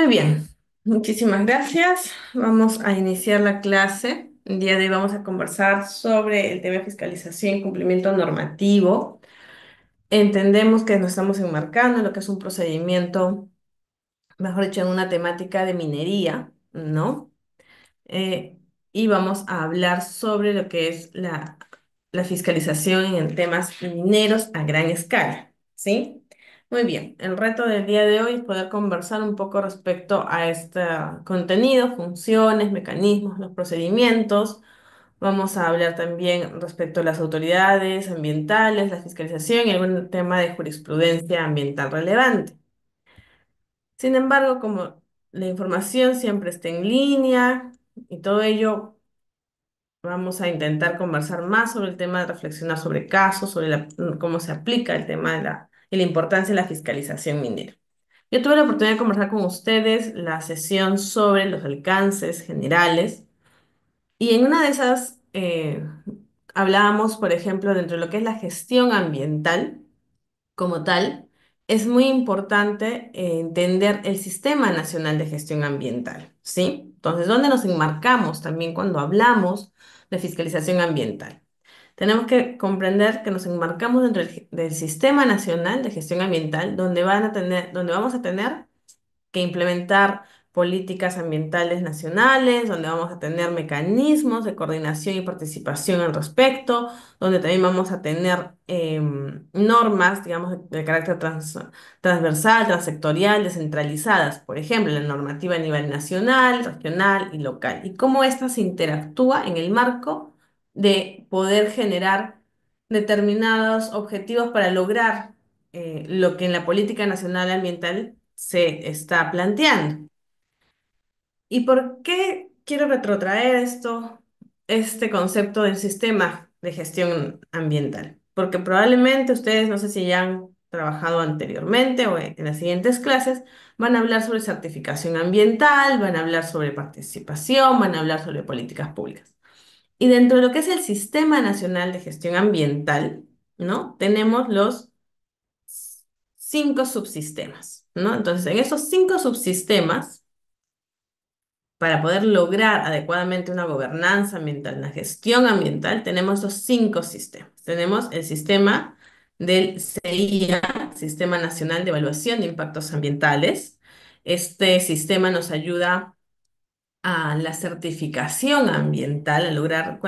bien, muchísimas gracias. Vamos a iniciar la clase. El día de hoy vamos a conversar sobre el tema de fiscalización y cumplimiento normativo. Entendemos que nos estamos enmarcando en lo que es un procedimiento, mejor dicho, en una temática de minería, ¿no? eh, y vamos a hablar sobre lo que es la fiscalización en temas mineros a gran escala, ¿sí? Muy bien, el reto del día de hoy es poder conversar un poco respecto a este contenido, funciones, mecanismos, los procedimientos. Vamos a hablar también respecto a las autoridades ambientales, la fiscalización y algún tema de jurisprudencia ambiental relevante. Sin embargo, como la información siempre está en línea y todo ello, vamos a intentar conversar más sobre el tema de reflexionar sobre casos, sobre cómo se aplica el tema y la importancia de la fiscalización minera. Yo tuve la oportunidad de conversar con ustedes la sesión sobre los alcances generales y en una de esas hablábamos, por ejemplo, dentro de lo que es la gestión ambiental como tal, es muy importante entender el Sistema Nacional de Gestión Ambiental, ¿sí? Entonces, ¿dónde nos enmarcamos también cuando hablamos de fiscalización ambiental? Tenemos que comprender que nos enmarcamos dentro del Sistema Nacional de Gestión Ambiental, donde vamos a tener que implementar políticas ambientales nacionales, donde vamos a tener mecanismos de coordinación y participación al respecto, donde también vamos a tener normas, digamos, de carácter transversal, transsectorial, descentralizadas, por ejemplo, la normativa a nivel nacional, regional y local, y cómo ésta se interactúa en el marco de poder generar determinados objetivos para lograr lo que en la política nacional ambiental se está planteando. ¿Y por qué quiero retrotraer este concepto del sistema de gestión ambiental? Porque probablemente ustedes, no sé si ya han trabajado anteriormente o en las siguientes clases, van a hablar sobre certificación ambiental, van a hablar sobre participación, van a hablar sobre políticas públicas. Y dentro de lo que es el Sistema Nacional de Gestión Ambiental, ¿no? Tenemos los 5 subsistemas, ¿no? Entonces, en esos 5 subsistemas, para poder lograr adecuadamente una gobernanza ambiental, una gestión ambiental, tenemos los 5 sistemas. Tenemos el sistema del CIA, Sistema Nacional de Evaluación de Impactos Ambientales. Este sistema nos ayuda a la certificación ambiental, a lograr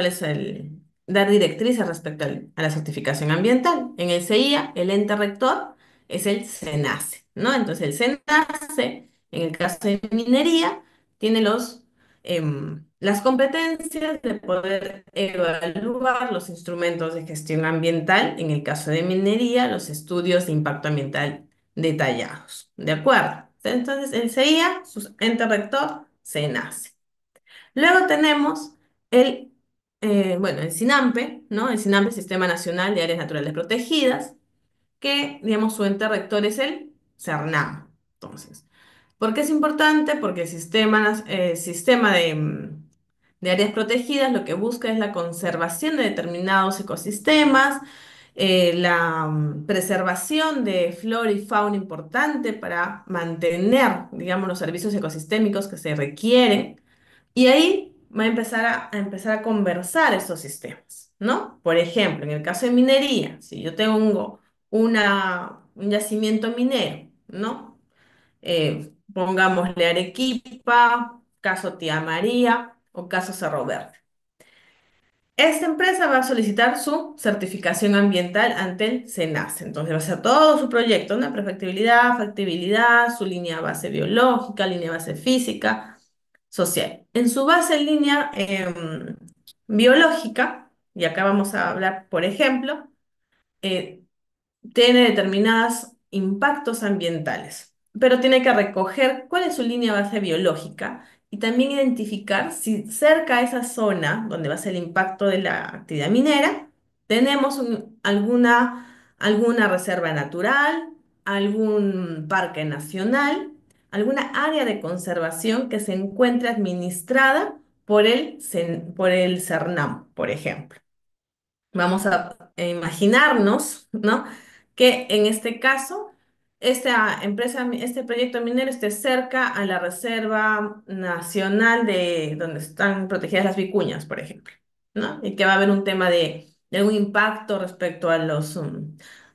dar directrices respecto a la certificación ambiental. En el CIA, el ente rector es el SENACE, ¿no? Entonces, el SENACE, en el caso de minería, tiene las competencias de poder evaluar los instrumentos de gestión ambiental, en el caso de minería, los estudios de impacto ambiental detallados, ¿de acuerdo? Entonces, el CIA, su ente rector, SENACE. Luego tenemos el SINAMPE, ¿no? El SINAMPE, Sistema Nacional de Áreas Naturales Protegidas, que, digamos, su ente rector es el CERNAM. Entonces, ¿por qué es importante? Porque el sistema de áreas protegidas lo que busca es la conservación de determinados ecosistemas, la preservación de flora y fauna importante para mantener, digamos, los servicios ecosistémicos que se requieren. Y ahí va a empezar a conversar esos sistemas, ¿no? Por ejemplo, en el caso de minería, si yo tengo un yacimiento minero, ¿no? Pongámosle Arequipa, caso Tía María o caso Cerro Verde. Esta empresa va a solicitar su certificación ambiental ante el SENACE. Entonces va a hacer todo su proyecto, una prefactibilidad, factibilidad, su línea base biológica, línea base física, social. En su base en línea biológica, y acá vamos a hablar, por ejemplo, eh, tiene determinados impactos ambientales, pero tiene que recoger cuál es su línea base biológica y también identificar si cerca a esa zona donde va a ser el impacto de la actividad minera, tenemos alguna reserva natural, algún parque nacional, alguna área de conservación que se encuentre administrada por el CERNAM, por ejemplo. Vamos a imaginarnos, ¿no? Que en este caso este proyecto minero esté cerca a la Reserva Nacional de donde están protegidas las vicuñas, por ejemplo, ¿no? Y que va a haber un tema de algún impacto respecto a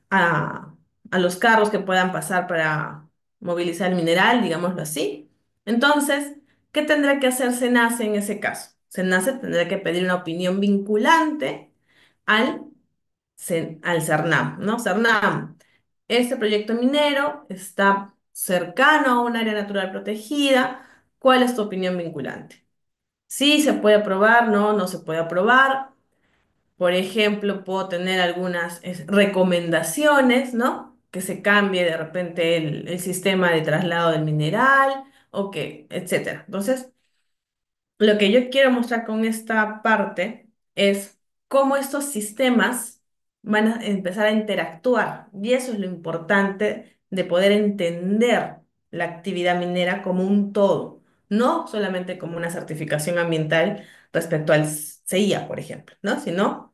a, a los carros que puedan pasar para movilizar el mineral, digámoslo así. Entonces, ¿qué tendrá que hacer SENACE en ese caso? SENACE tendrá que pedir una opinión vinculante al al CERNAM, ¿no? CERNAM, este proyecto minero está cercano a un área natural protegida. ¿Cuál es tu opinión vinculante? Sí, se puede aprobar, no, no se puede aprobar. Por ejemplo, puedo tener algunas recomendaciones, ¿no? Que se cambie de repente el sistema de traslado del mineral, o que, etcétera. Entonces, lo que yo quiero mostrar con esta parte es cómo estos sistemas van a empezar a interactuar. Y eso es lo importante de poder entender la actividad minera como un todo, no solamente como una certificación ambiental respecto al CIA, por ejemplo, ¿no? Sino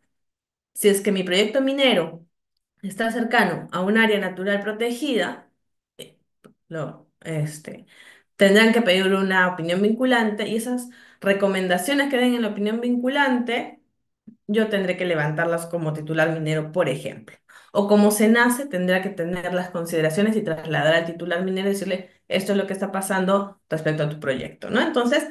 si es que mi proyecto minero está cercano a un área natural protegida, eh, tendrán que pedir una opinión vinculante y esas recomendaciones que den en la opinión vinculante, yo tendré que levantarlas como titular minero, por ejemplo. O como SENACE, tendrá que tener las consideraciones y trasladar al titular minero y decirle, esto es lo que está pasando respecto a tu proyecto, ¿no? Entonces,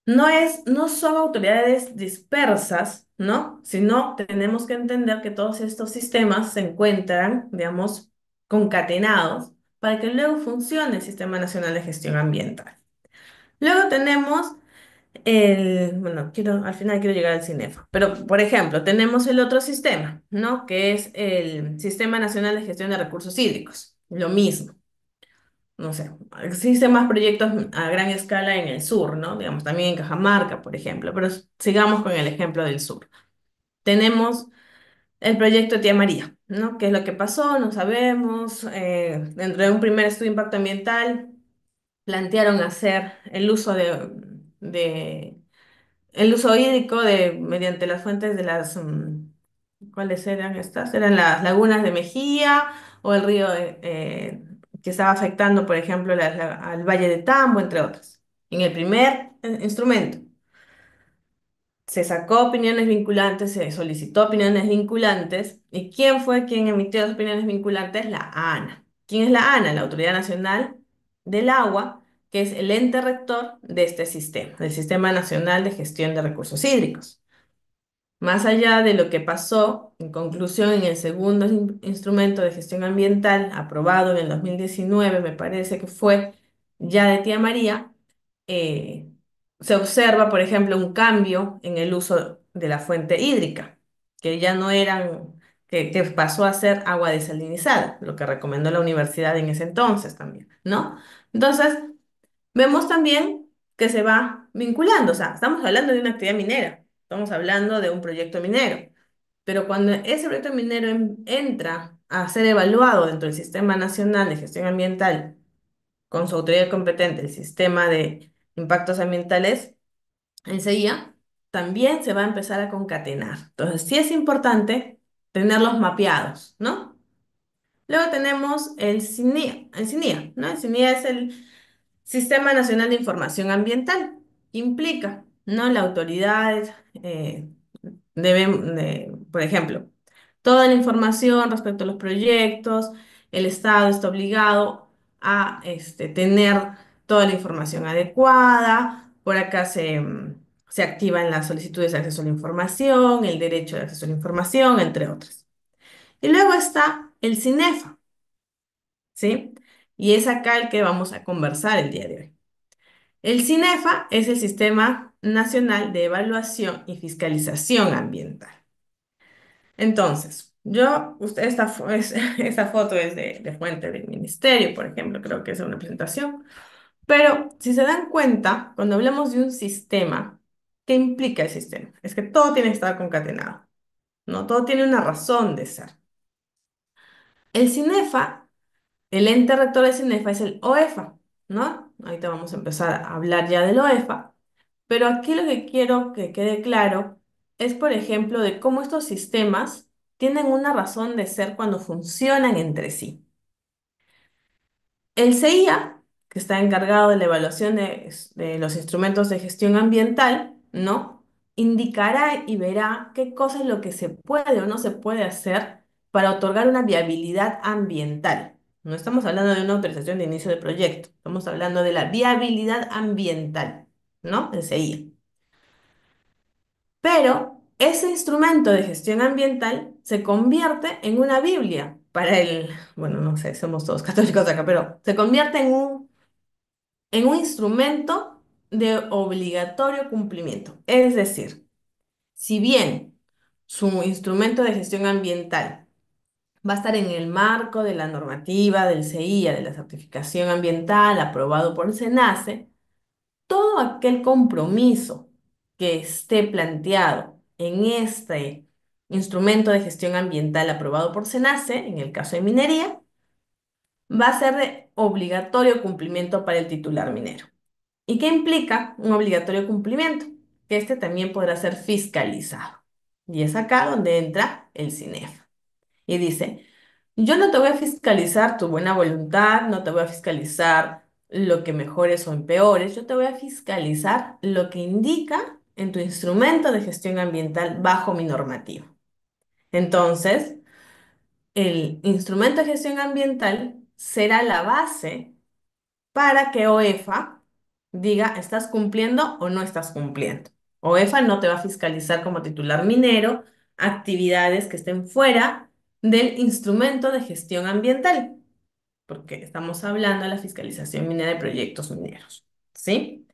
no son autoridades dispersas, ¿no? Sino tenemos que entender que todos estos sistemas se encuentran, digamos, concatenados para que luego funcione el Sistema Nacional de Gestión Ambiental. Luego tenemos bueno, al final quiero llegar al CINEFA, pero por ejemplo, tenemos el otro sistema, ¿no? Que es el Sistema Nacional de Gestión de Recursos Hídricos. Lo mismo, no sé, existen más proyectos a gran escala en el sur, ¿no? Digamos, también en Cajamarca, por ejemplo, pero sigamos con el ejemplo del sur. Tenemos el proyecto Tía María, ¿no? ¿Qué es lo que pasó? No sabemos. Dentro de un primer estudio de impacto ambiental, plantearon hacer el uso hídrico mediante las fuentes de ¿cuáles eran estas? Eran las lagunas de Mejía o el río que estaba afectando, por ejemplo, al Valle de Tambo, entre otros. En el primer instrumento se sacó opiniones vinculantes, se solicitó opiniones vinculantes. ¿Y quién fue quien emitió las opiniones vinculantes? La ANA. ¿Quién es la ANA? La Autoridad Nacional del Agua, que es el ente rector de este sistema, del Sistema Nacional de Gestión de Recursos Hídricos. Más allá de lo que pasó, en conclusión, en el segundo instrumento de gestión ambiental aprobado en el 2019, me parece que fue ya de Tía María, eh, se observa, por ejemplo, un cambio en el uso de la fuente hídrica, que ya no eran, que pasó a ser agua desalinizada, lo que recomendó la universidad en ese entonces también, ¿no? Entonces, vemos también que se va vinculando, o sea, estamos hablando de una actividad minera, estamos hablando de un proyecto minero, pero cuando ese proyecto minero entra a ser evaluado dentro del Sistema Nacional de Gestión Ambiental con su autoridad competente, el Sistema de Impactos Ambientales, el CIA, también se va a empezar a concatenar. Entonces, sí es importante tenerlos mapeados, ¿no? Luego tenemos el CINIA, ¿no? El CINIA es el Sistema Nacional de Información Ambiental, que implica, ¿no? La autoridad por ejemplo, toda la información respecto a los proyectos, el Estado está obligado a tener toda la información adecuada. Por acá se activan las solicitudes de acceso a la información, el derecho de acceso a la información, entre otras. Y luego está el CINEFA, ¿sí? Y es acá el que vamos a conversar el día de hoy. El CINEFA es el Sistema Nacional de Evaluación y Fiscalización Ambiental. Entonces, esta foto es de fuente del ministerio, por ejemplo, creo que es una presentación. Pero si se dan cuenta, cuando hablamos de un sistema, ¿qué implica el sistema? Es que todo tiene que estar concatenado, ¿no? Todo tiene una razón de ser. El CINEFA, el ente rector del CINEFA es el OEFA, ¿no? Ahorita vamos a empezar a hablar ya del OEFA. Pero aquí lo que quiero que quede claro es, por ejemplo, de cómo estos sistemas tienen una razón de ser cuando funcionan entre sí. El CIA, que está encargado de la evaluación de los instrumentos de gestión ambiental, ¿no? Indicará y verá qué cosa es lo que se puede o no se puede hacer para otorgar una viabilidad ambiental. No estamos hablando de una autorización de inicio de proyecto, estamos hablando de la viabilidad ambiental, ¿no? El CIA. Pero ese instrumento de gestión ambiental se convierte en una Biblia para bueno, no sé, somos todos católicos acá, pero se convierte en un instrumento de obligatorio cumplimiento. Es decir, si bien su instrumento de gestión ambiental va a estar en el marco de la normativa del CEIA, de la certificación ambiental aprobado por SENACE, todo aquel compromiso que esté planteado en este instrumento de gestión ambiental aprobado por SENACE, en el caso de minería, va a ser de obligatorio cumplimiento para el titular minero. ¿Y qué implica un obligatorio cumplimiento? Que este también podrá ser fiscalizado. Y es acá donde entra el CINEF. Y dice, yo no te voy a fiscalizar tu buena voluntad, no te voy a fiscalizar lo que mejores o empeores, yo te voy a fiscalizar lo que indica en tu instrumento de gestión ambiental bajo mi normativa. Entonces, el instrumento de gestión ambiental será la base para que OEFA diga, ¿estás cumpliendo o no estás cumpliendo? OEFA no te va a fiscalizar como titular minero actividades que estén fuera del instrumento de gestión ambiental, porque estamos hablando de la fiscalización minera de proyectos mineros, ¿sí?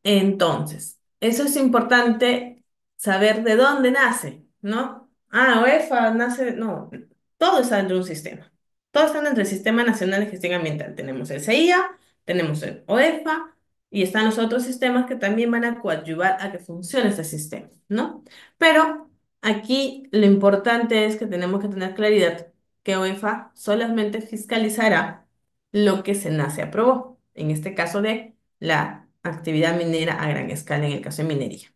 Entonces, eso es importante saber de dónde nace, ¿no? Ah, UEFA nace, no, todo está dentro de un sistema. Todo está dentro del Sistema Nacional de Gestión Ambiental. Tenemos el CIA, tenemos el OEFA y están los otros sistemas que también van a coadyuvar a que funcione este sistema, ¿no? Pero aquí lo importante es que tenemos que tener claridad que OEFA solamente fiscalizará lo que SENACE aprobó, en este caso de la actividad minera a gran escala en el caso de minería.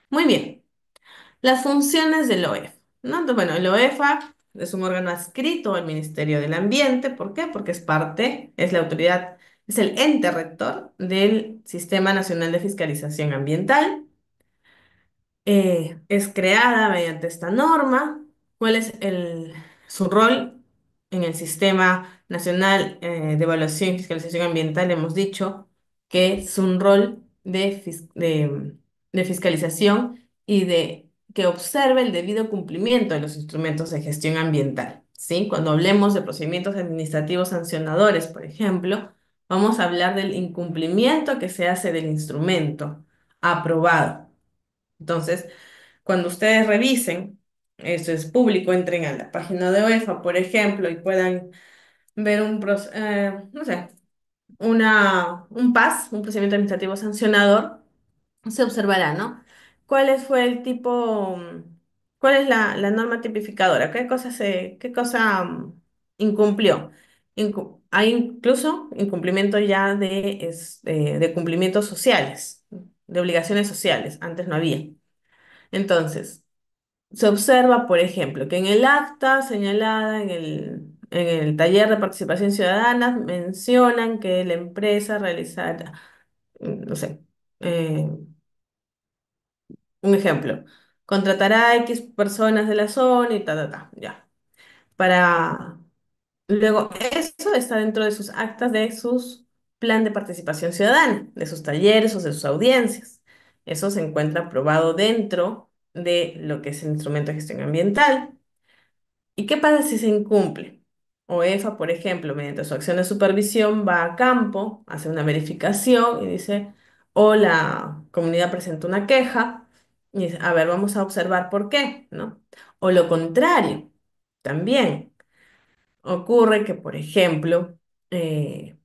Muy bien, las funciones del OEF, ¿no? Entonces, bueno, el OEFA es un órgano adscrito al Ministerio del Ambiente. ¿Por qué? Porque es parte, es la autoridad, es el ente rector del Sistema Nacional de Fiscalización Ambiental. Es creada mediante esta norma. ¿Cuál es su rol en el Sistema Nacional de Evaluación y Fiscalización Ambiental? Hemos dicho que es un rol de fiscalización y de que observe el debido cumplimiento de los instrumentos de gestión ambiental, ¿sí? Cuando hablemos de procedimientos administrativos sancionadores, por ejemplo, vamos a hablar del incumplimiento que se hace del instrumento aprobado. Entonces, cuando ustedes revisen, eso es público, entren a la página de OEFA, por ejemplo, y puedan ver no sé, un PAS, un procedimiento administrativo sancionador, se observará, ¿no? Fue el tipo, cuál es la norma tipificadora? ¿Qué cosa incumplió? Hay incluso incumplimiento ya de cumplimientos sociales, de obligaciones sociales, antes no había. Entonces, se observa, por ejemplo, que en el acta señalada en el taller de participación ciudadana mencionan que la empresa realizará, no sé, eh, un ejemplo, contratará a X personas de la zona y ya. Para luego, eso está dentro de sus actas de sus plan de participación ciudadana, de sus talleres o de sus audiencias. Eso se encuentra aprobado dentro de lo que es el instrumento de gestión ambiental. ¿Y qué pasa si se incumple? OEFA, por ejemplo, mediante su acción de supervisión, va a campo, hace una verificación y dice, o la comunidad presenta una queja, y dice, a ver, vamos a observar por qué, ¿no? O lo contrario, también ocurre que, por ejemplo, eh,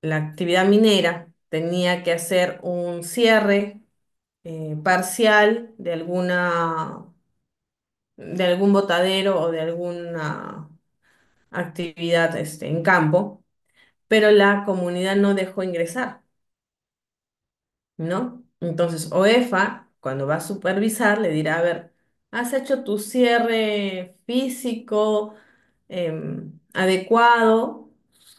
la actividad minera tenía que hacer un cierre parcial de algún botadero o de alguna actividad en campo, pero la comunidad no dejó ingresar, ¿no? Entonces, OEFA, cuando va a supervisar, le dirá, a ver, ¿has hecho tu cierre físico adecuado?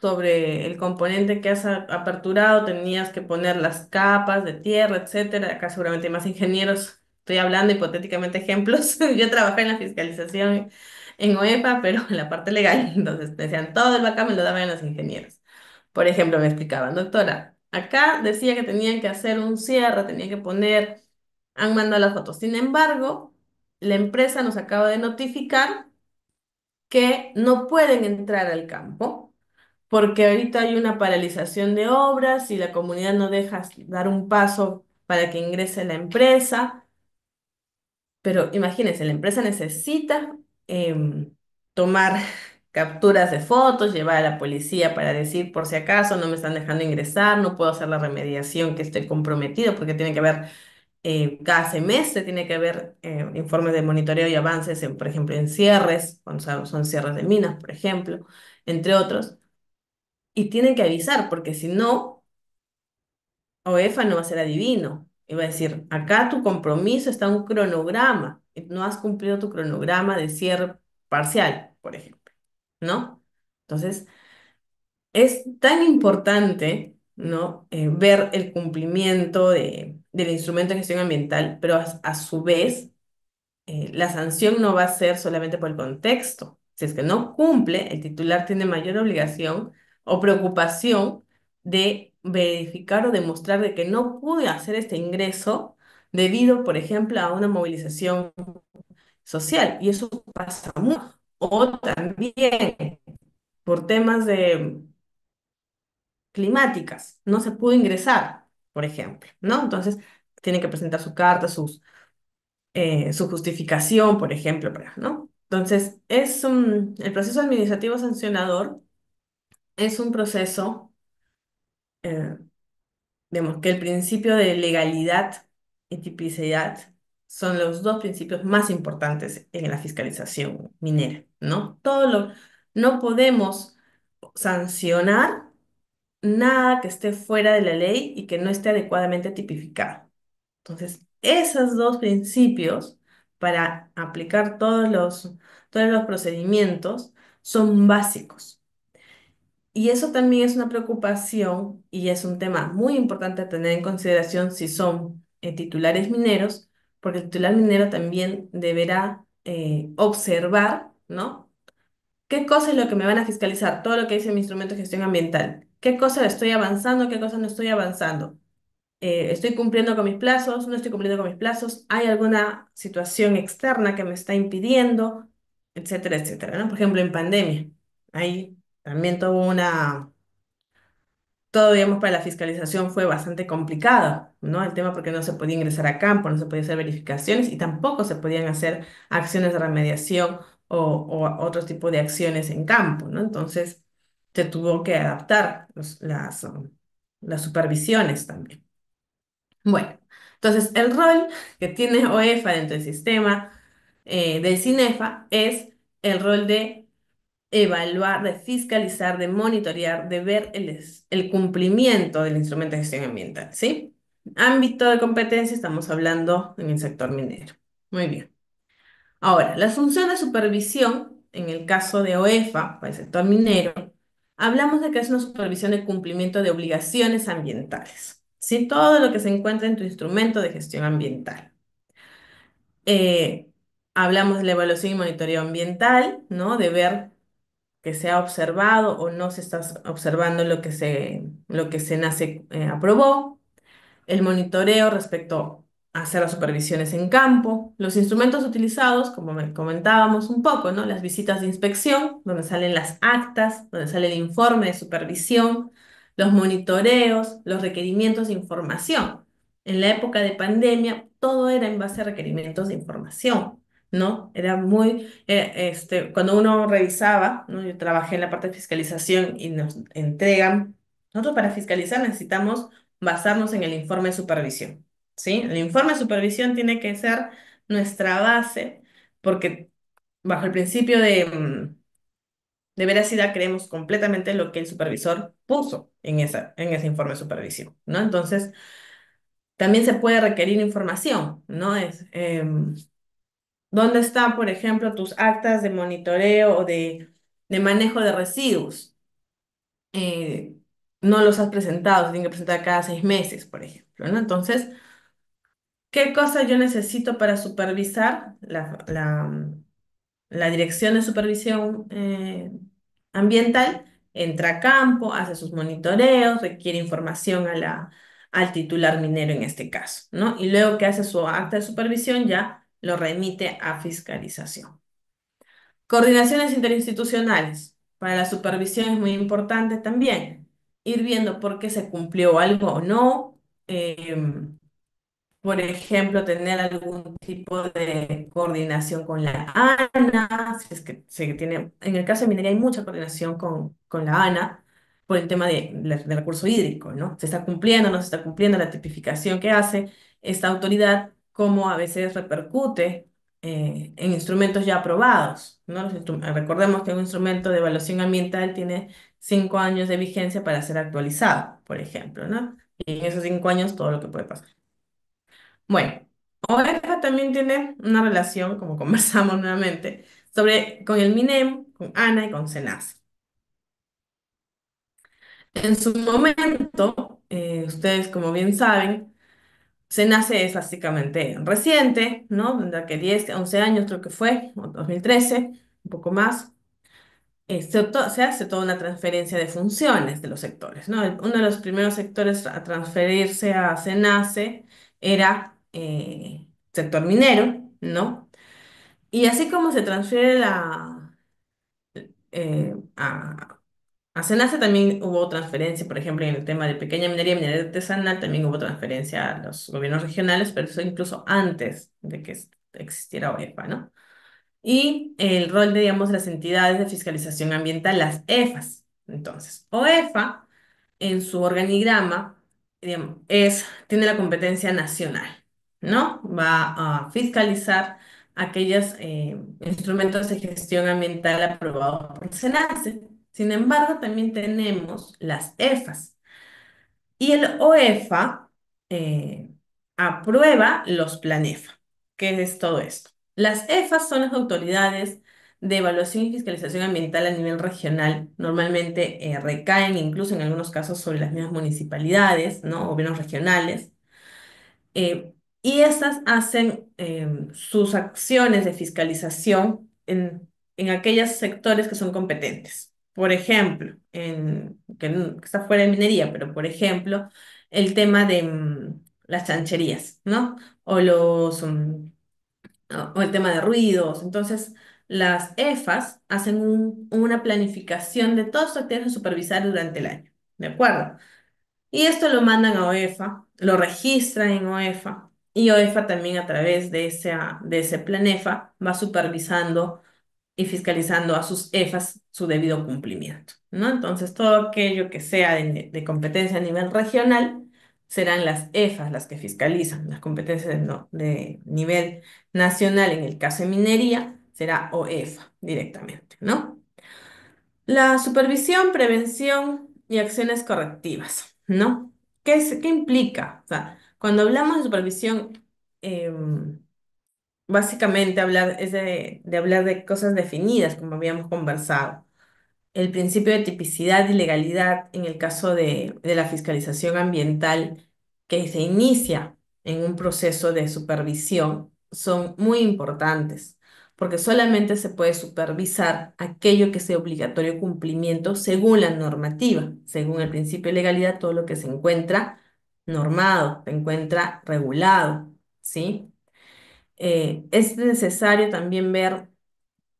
sobre el componente que has aperturado, tenías que poner las capas de tierra, etcétera. Acá seguramente hay más ingenieros. Estoy hablando hipotéticamente ejemplos. Yo trabajé en la fiscalización en OEPA, pero en la parte legal. Entonces me decían, todo el bacán me lo daban los ingenieros. Por ejemplo, me explicaban, doctora, acá decía que tenían que hacer un cierre, tenían que poner, han mandado las fotos. Sin embargo, la empresa nos acaba de notificar que no pueden entrar al campo porque ahorita hay una paralización de obras y la comunidad no deja dar un paso para que ingrese la empresa. Pero imagínense, la empresa necesita tomar capturas de fotos, llevar a la policía para decir por si acaso no me están dejando ingresar, no puedo hacer la remediación que estoy comprometido porque tiene que haber cada semestre tiene que haber informes de monitoreo y avances, por ejemplo, en cierres, cuando son cierres de minas, por ejemplo, entre otros, y tienen que avisar, porque si no, OEFA no va a ser adivino. Y va a decir, acá tu compromiso está en un cronograma, y no has cumplido tu cronograma de cierre parcial, por ejemplo, ¿no? Entonces, es tan importante, ¿no? Ver el cumplimiento del instrumento de gestión ambiental, pero a su vez la sanción no va a ser solamente por el contexto. Si es que no cumple, el titular tiene mayor obligación o preocupación de verificar o demostrar de que no pude hacer este ingreso debido, por ejemplo, a una movilización social. Y eso pasa mucho. O también por temas de climáticas. No se pudo ingresar, por ejemplo, ¿no? Entonces, tiene que presentar su carta, su justificación, por ejemplo, ¿no? Entonces, el proceso administrativo sancionador es un proceso, eh, digamos, que el principio de legalidad y tipicidad son los dos principios más importantes en la fiscalización minera, ¿no? No podemos sancionar nada que esté fuera de la ley y que no esté adecuadamente tipificado. Entonces, esos dos principios para aplicar todos los procedimientos son básicos. Y eso también es una preocupación y es un tema muy importante a tener en consideración si son titulares mineros, porque el titular minero también deberá observar, ¿no? ¿Qué cosa es lo que me van a fiscalizar? Todo lo que dice mi instrumento de gestión ambiental. ¿Qué cosa estoy avanzando? ¿Qué cosa no estoy avanzando? ¿Estoy cumpliendo con mis plazos? ¿No estoy cumpliendo con mis plazos? ¿Hay alguna situación externa que me está impidiendo? Etcétera, etcétera, ¿no? Por ejemplo, en pandemia, ahí también todo, digamos, para la fiscalización fue bastante complicado, ¿no? El tema porque no se podía ingresar a campo, no se podía hacer verificaciones y tampoco se podían hacer acciones de remediación o otro tipo de acciones en campo, ¿no? Entonces, se tuvo que adaptar las supervisiones también. Bueno, entonces el rol que tiene OEFA dentro del sistema del CINEFA es el rol de evaluar, de fiscalizar, de monitorear, de ver el cumplimiento del instrumento de gestión ambiental, ¿sí? Ámbito de competencia, estamos hablando en el sector minero. Muy bien. Ahora, la función de supervisión, en el caso de OEFA, para el sector minero, hablamos de que es una supervisión de cumplimiento de obligaciones ambientales, ¿sí? Todo lo que se encuentra en tu instrumento de gestión ambiental. Eh, Hablamos de la evaluación y monitoreo ambiental, ¿no? De ver que se ha observado o no se está observando lo que nace aprobó, el monitoreo respecto a hacer las supervisiones en campo, los instrumentos utilizados, como comentábamos un poco, ¿no? Las visitas de inspección, donde salen las actas, donde sale el informe de supervisión, los monitoreos, los requerimientos de información. En la época de pandemia, todo era en base a requerimientos de información, ¿no? Era cuando uno revisaba, ¿no? Yo trabajé en la parte de fiscalización y nos entregan, nosotros para fiscalizar necesitamos basarnos en el informe de supervisión, ¿sí? El informe de supervisión tiene que ser nuestra base porque bajo el principio de veracidad creemos completamente lo que el supervisor puso en ese informe de supervisión, ¿no? Entonces, también se puede requerir información, ¿no? ¿Dónde están, por ejemplo, tus actas de monitoreo o de manejo de residuos? eh, no los has presentado, se tienen que presentar cada 6 meses, por ejemplo, ¿no? Entonces, ¿qué cosa yo necesito para supervisar la Dirección de Supervisión Ambiental? Entra a campo, hace sus monitoreos, requiere información al titular minero en este caso, ¿no? Y luego que hace su acta de supervisión ya lo remite a fiscalización. Coordinaciones interinstitucionales. Para la supervisión es muy importante también ir viendo por qué se cumplió algo o no. Por ejemplo, tener algún tipo de coordinación con la ANA, si es que se tiene, en el caso de minería hay mucha coordinación con la ANA por el tema del recurso hídrico, ¿no? Se está cumpliendo, no se está cumpliendo la tipificación que hace esta autoridad, cómo a veces repercute en instrumentos ya aprobados, ¿no? Recordemos que un instrumento de evaluación ambiental tiene 5 años de vigencia para ser actualizado, por ejemplo, ¿no? Y en esos 5 años todo lo que puede pasar. Bueno, OEFA también tiene una relación, como conversamos nuevamente, con el MINEM, con ANA y con SENACE. En su momento, ustedes como bien saben, SENACE es básicamente reciente, ¿no? Tendrá que 10, 11 años creo que fue, o 2013, un poco más. Se hace toda una transferencia de funciones de los sectores, ¿no? Uno de los primeros sectores a transferirse a SENACE era sector minero, ¿no? Y así como se transfiere eh, a, a SENACE, también hubo transferencia, por ejemplo, en el tema de pequeña minería, minería artesanal, también hubo transferencia a los gobiernos regionales, pero eso incluso antes de que existiera OEPA, ¿no? Y el rol de, digamos, las entidades de fiscalización ambiental, las EFAs. Entonces, OEFA, en su organigrama, digamos, tiene la competencia nacional, ¿no? Va a fiscalizar aquellos instrumentos de gestión ambiental aprobados por SENACE. Sin embargo, también tenemos las EFAs. Y el OEFA eh, aprueba los PLANEFA. ¿Qué es todo esto? Las EFAs son las autoridades de evaluación y fiscalización ambiental a nivel regional. Normalmente recaen incluso en algunos casos sobre las mismas municipalidades, ¿no? Gobiernos regionales. Eh, y estas hacen sus acciones de fiscalización en aquellos sectores que son competentes. Por ejemplo, que está fuera de minería, pero por ejemplo, el tema de las chancherías, ¿no? O o el tema de ruidos. Entonces, las EFAs hacen una planificación de todas sus actividades a supervisar durante el año. ¿De acuerdo? Y esto lo mandan a OEFA, lo registran en OEFA y OEFA también a través de ese plan EFA va supervisando y fiscalizando a sus EFAs su debido cumplimiento, ¿no? Entonces, todo aquello que sea de competencia a nivel regional serán las EFAs las que fiscalizan. Las competencias de nivel nacional, en el caso de minería, será OEFA directamente, ¿no? La supervisión, prevención y acciones correctivas, ¿no? ¿Qué implica? O sea, cuando hablamos de supervisión, básicamente es de hablar de cosas definidas, como habíamos conversado. El principio de tipicidad y legalidad en el caso de la fiscalización ambiental que se inicia en un proceso de supervisión son muy importantes, porque solamente se puede supervisar aquello que sea obligatorio cumplimiento según la normativa, según el principio de legalidad, todo lo que se encuentra normado, se encuentra regulado, ¿sí? Es necesario también ver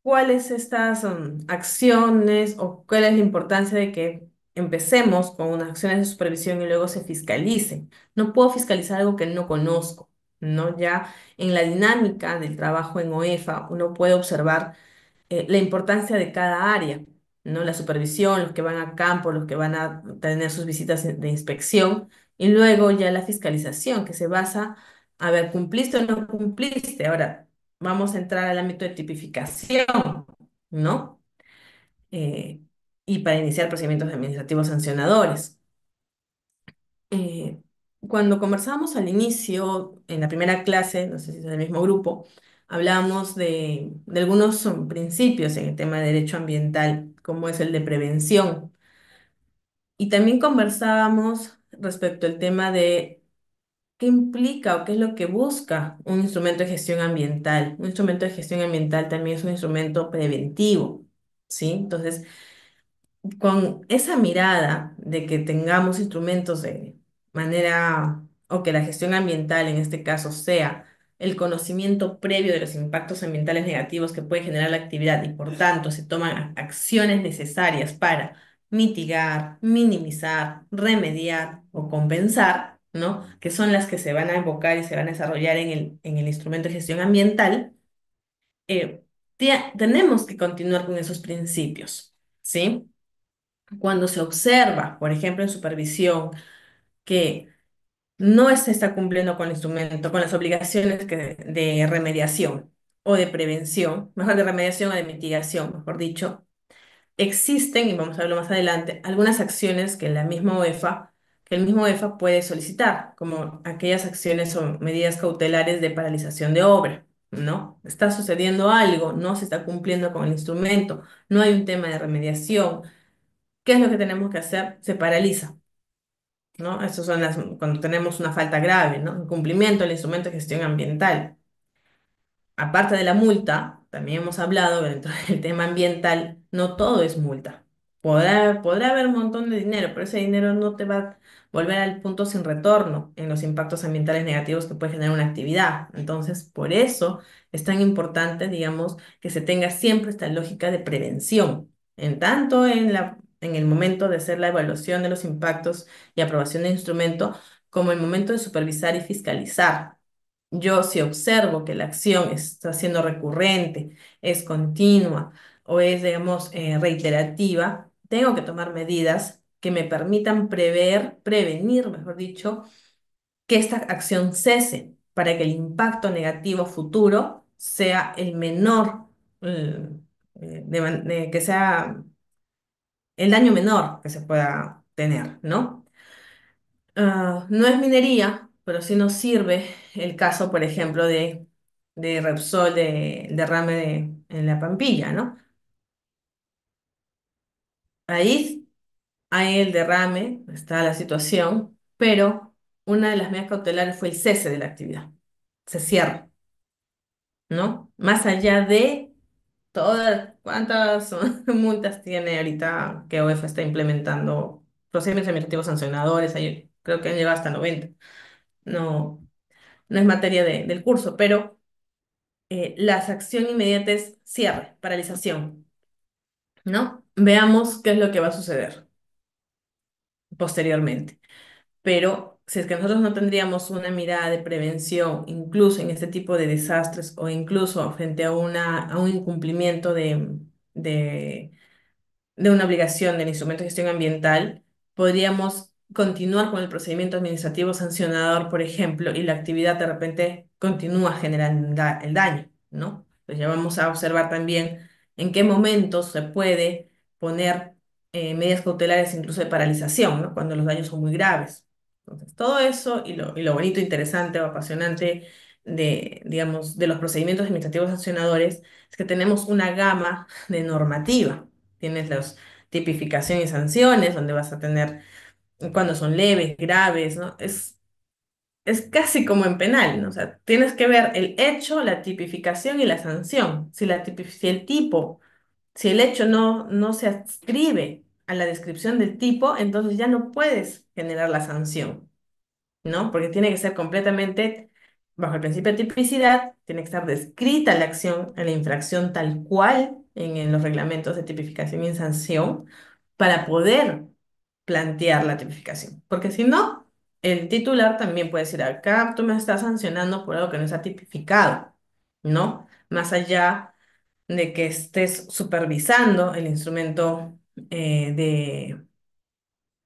cuáles estas acciones o cuál es la importancia de que empecemos con unas acciones de supervisión y luego se fiscalice. No puedo fiscalizar algo que no conozco, ¿no? Ya en la dinámica del trabajo en OEFA uno puede observar la importancia de cada área, ¿no? La supervisión, los que van a campo, los que van a tener sus visitas de inspección, y luego ya la fiscalización, que se basa a ver, ¿cumpliste o no cumpliste? Ahora, vamos a entrar al ámbito de tipificación, ¿no? Eh, y para iniciar procedimientos administrativos sancionadores. Eh, Cuando conversábamos al inicio, en la primera clase, no sé si es del mismo grupo, hablábamos de algunos principios en el tema de derecho ambiental, como es el de prevención. Y también conversábamos respecto al tema de qué implica o qué es lo que busca un instrumento de gestión ambiental. Un instrumento de gestión ambiental también es un instrumento preventivo, ¿sí? Entonces, con esa mirada de que tengamos instrumentos de manera, o que la gestión ambiental en este caso sea el conocimiento previo de los impactos ambientales negativos que puede generar la actividad y por tanto se toman acciones necesarias para mitigar, minimizar, remediar o compensar, ¿no? Que son las que se van a evocar y se van a desarrollar en el instrumento de gestión ambiental. eh, Tenemos que continuar con esos principios, ¿sí? Cuando se observa, por ejemplo, en supervisión, que no se está cumpliendo con el instrumento, con las obligaciones de remediación o de prevención, mejor de remediación o de mitigación, mejor dicho, existen, y vamos a verlo más adelante, algunas acciones que la misma UEFA, que el mismo UEFA puede solicitar, como aquellas acciones o medidas cautelares de paralización de obra, ¿no? Está sucediendo algo, no se está cumpliendo con el instrumento, no hay un tema de remediación. ¿Qué es lo que tenemos que hacer? Se paraliza, ¿no? Esas son cuando tenemos una falta grave, ¿no? Incumplimiento del instrumento de gestión ambiental. Aparte de la multa, también hemos hablado dentro del tema ambiental, no todo es multa. Podrá haber un montón de dinero, pero ese dinero no te va a volver al punto sin retorno en los impactos ambientales negativos que puede generar una actividad. Entonces, por eso es tan importante, digamos, que se tenga siempre esta lógica de prevención, en tanto en el momento de hacer la evaluación de los impactos y aprobación de instrumento, como en el momento de supervisar y fiscalizar. Yo si observo que la acción está siendo recurrente, es continua o es, digamos, reiterativa, tengo que tomar medidas que me permitan prevenir, mejor dicho, que esta acción cese para que el impacto negativo futuro sea el menor, eh, que sea el daño menor que se pueda tener, ¿no? No es minería, pero sí nos sirve el caso, por ejemplo, de Repsol, de derrame en la Pampilla, ¿no? Ahí hay el derrame, está la situación, pero una de las medidas cautelares fue el cese de la actividad. Se cierra, ¿no? Más allá de todas, ¿cuántas multas tiene ahorita que UEFA está implementando procedimientos administrativos sancionadores? Ahí creo que han llegado hasta 90. No, no es materia del curso, pero la acción inmediata es cierre, paralización, ¿no? Veamos qué es lo que va a suceder posteriormente. Pero si es que nosotros no tendríamos una mirada de prevención, incluso en este tipo de desastres o incluso frente a, a un incumplimiento de de una obligación del instrumento de gestión ambiental, podríamos continuar con el procedimiento administrativo sancionador, por ejemplo, y la actividad de repente continúa generando el daño, ¿no? Pues ya vamos a observar también en qué momentos se puede poner medidas cautelares incluso de paralización, ¿no? Cuando los daños son muy graves. Entonces, todo eso y lo bonito, interesante o apasionante de, digamos, de los procedimientos administrativos sancionadores es que tenemos una gama de normativa. Tienes las tipificación y sanciones, donde vas a tener cuando son leves, graves, ¿no? Es casi como en penal, ¿no? O sea, tienes que ver el hecho, la tipificación y la sanción. Si el tipo, si el hecho no se adscribe a la descripción del tipo, entonces ya no puedes generar la sanción, ¿no? Porque tiene que ser completamente bajo el principio de tipicidad, tiene que estar descrita la acción, la infracción tal cual en los reglamentos de tipificación y sanción para poder plantear la tipificación. Porque si no, el titular también puede decir, acá tú me estás sancionando por algo que no está tipificado, ¿no? Más allá de que estés supervisando el instrumento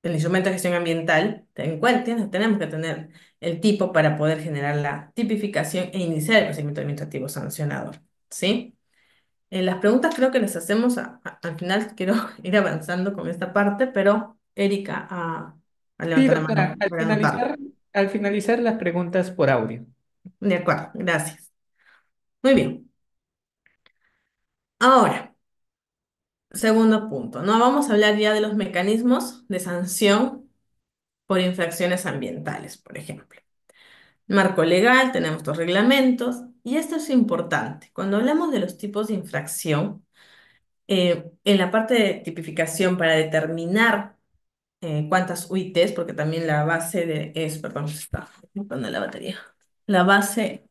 el instrumento de gestión ambiental, ten en cuenta, tenemos que tener el tipo para poder generar la tipificación e iniciar el procedimiento administrativo sancionador, ¿sí? Las preguntas creo que las hacemos al final, quiero ir avanzando con esta parte, pero Erika ha Sí, levantado la doctora, mano para anotar. al finalizar las preguntas por audio. De acuerdo, gracias. Muy bien. Ahora, segundo punto, ¿no? Vamos a hablar ya de los mecanismos de sanción por infracciones ambientales, por ejemplo. Marco legal, tenemos los reglamentos, y esto es importante. Cuando hablamos de los tipos de infracción, en la parte de tipificación para determinar cuántas UITs, porque también la base perdón, se está ocupando la batería. La base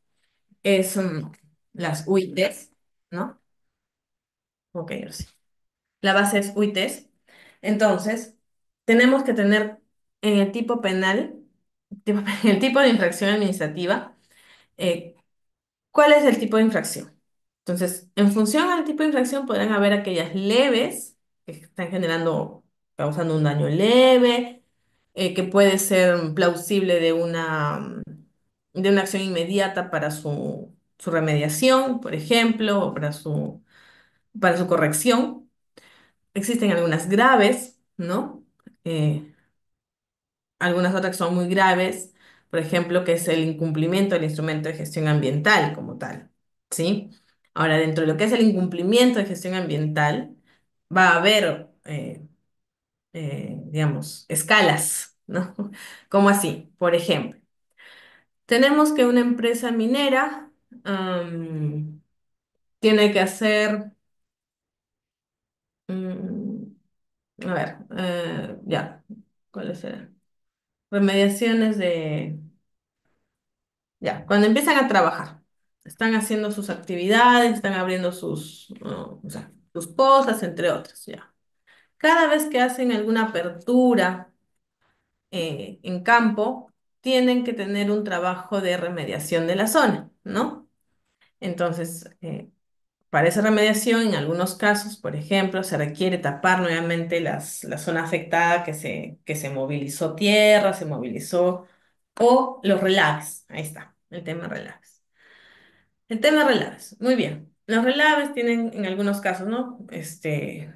es las UITs, ¿no? Ok, ahora sí. La base es UITs. Entonces, tenemos que tener en el tipo penal, en el tipo de infracción administrativa, eh, ¿cuál es el tipo de infracción? Entonces, en función al tipo de infracción podrán haber aquellas leves que están causando un daño leve, que puede ser plausible de una acción inmediata para su remediación, por ejemplo, o para su corrección. Existen algunas graves, ¿no? Eh, Algunas otras que son muy graves, por ejemplo, que es el incumplimiento del instrumento de gestión ambiental como tal, ¿sí? Ahora, dentro de lo que es el incumplimiento de gestión ambiental, va a haber, digamos, escalas, ¿no? ¿Cómo así? Por ejemplo, tenemos que una empresa minera tiene que hacer, mm, a ver, ya, ¿cuáles eran? Remediaciones de Ya, cuando empiezan a trabajar, están haciendo sus actividades, están abriendo o sea, sus pozas, entre otras, ya. Cada vez que hacen alguna apertura en campo, tienen que tener un trabajo de remediación de la zona, ¿no? Entonces, para esa remediación, en algunos casos, por ejemplo, se requiere tapar nuevamente la zona afectada que se movilizó tierra, se movilizó, o los relaves, ahí está, el tema relaves. El tema de relaves, muy bien. Los relaves tienen, en algunos casos, ¿no?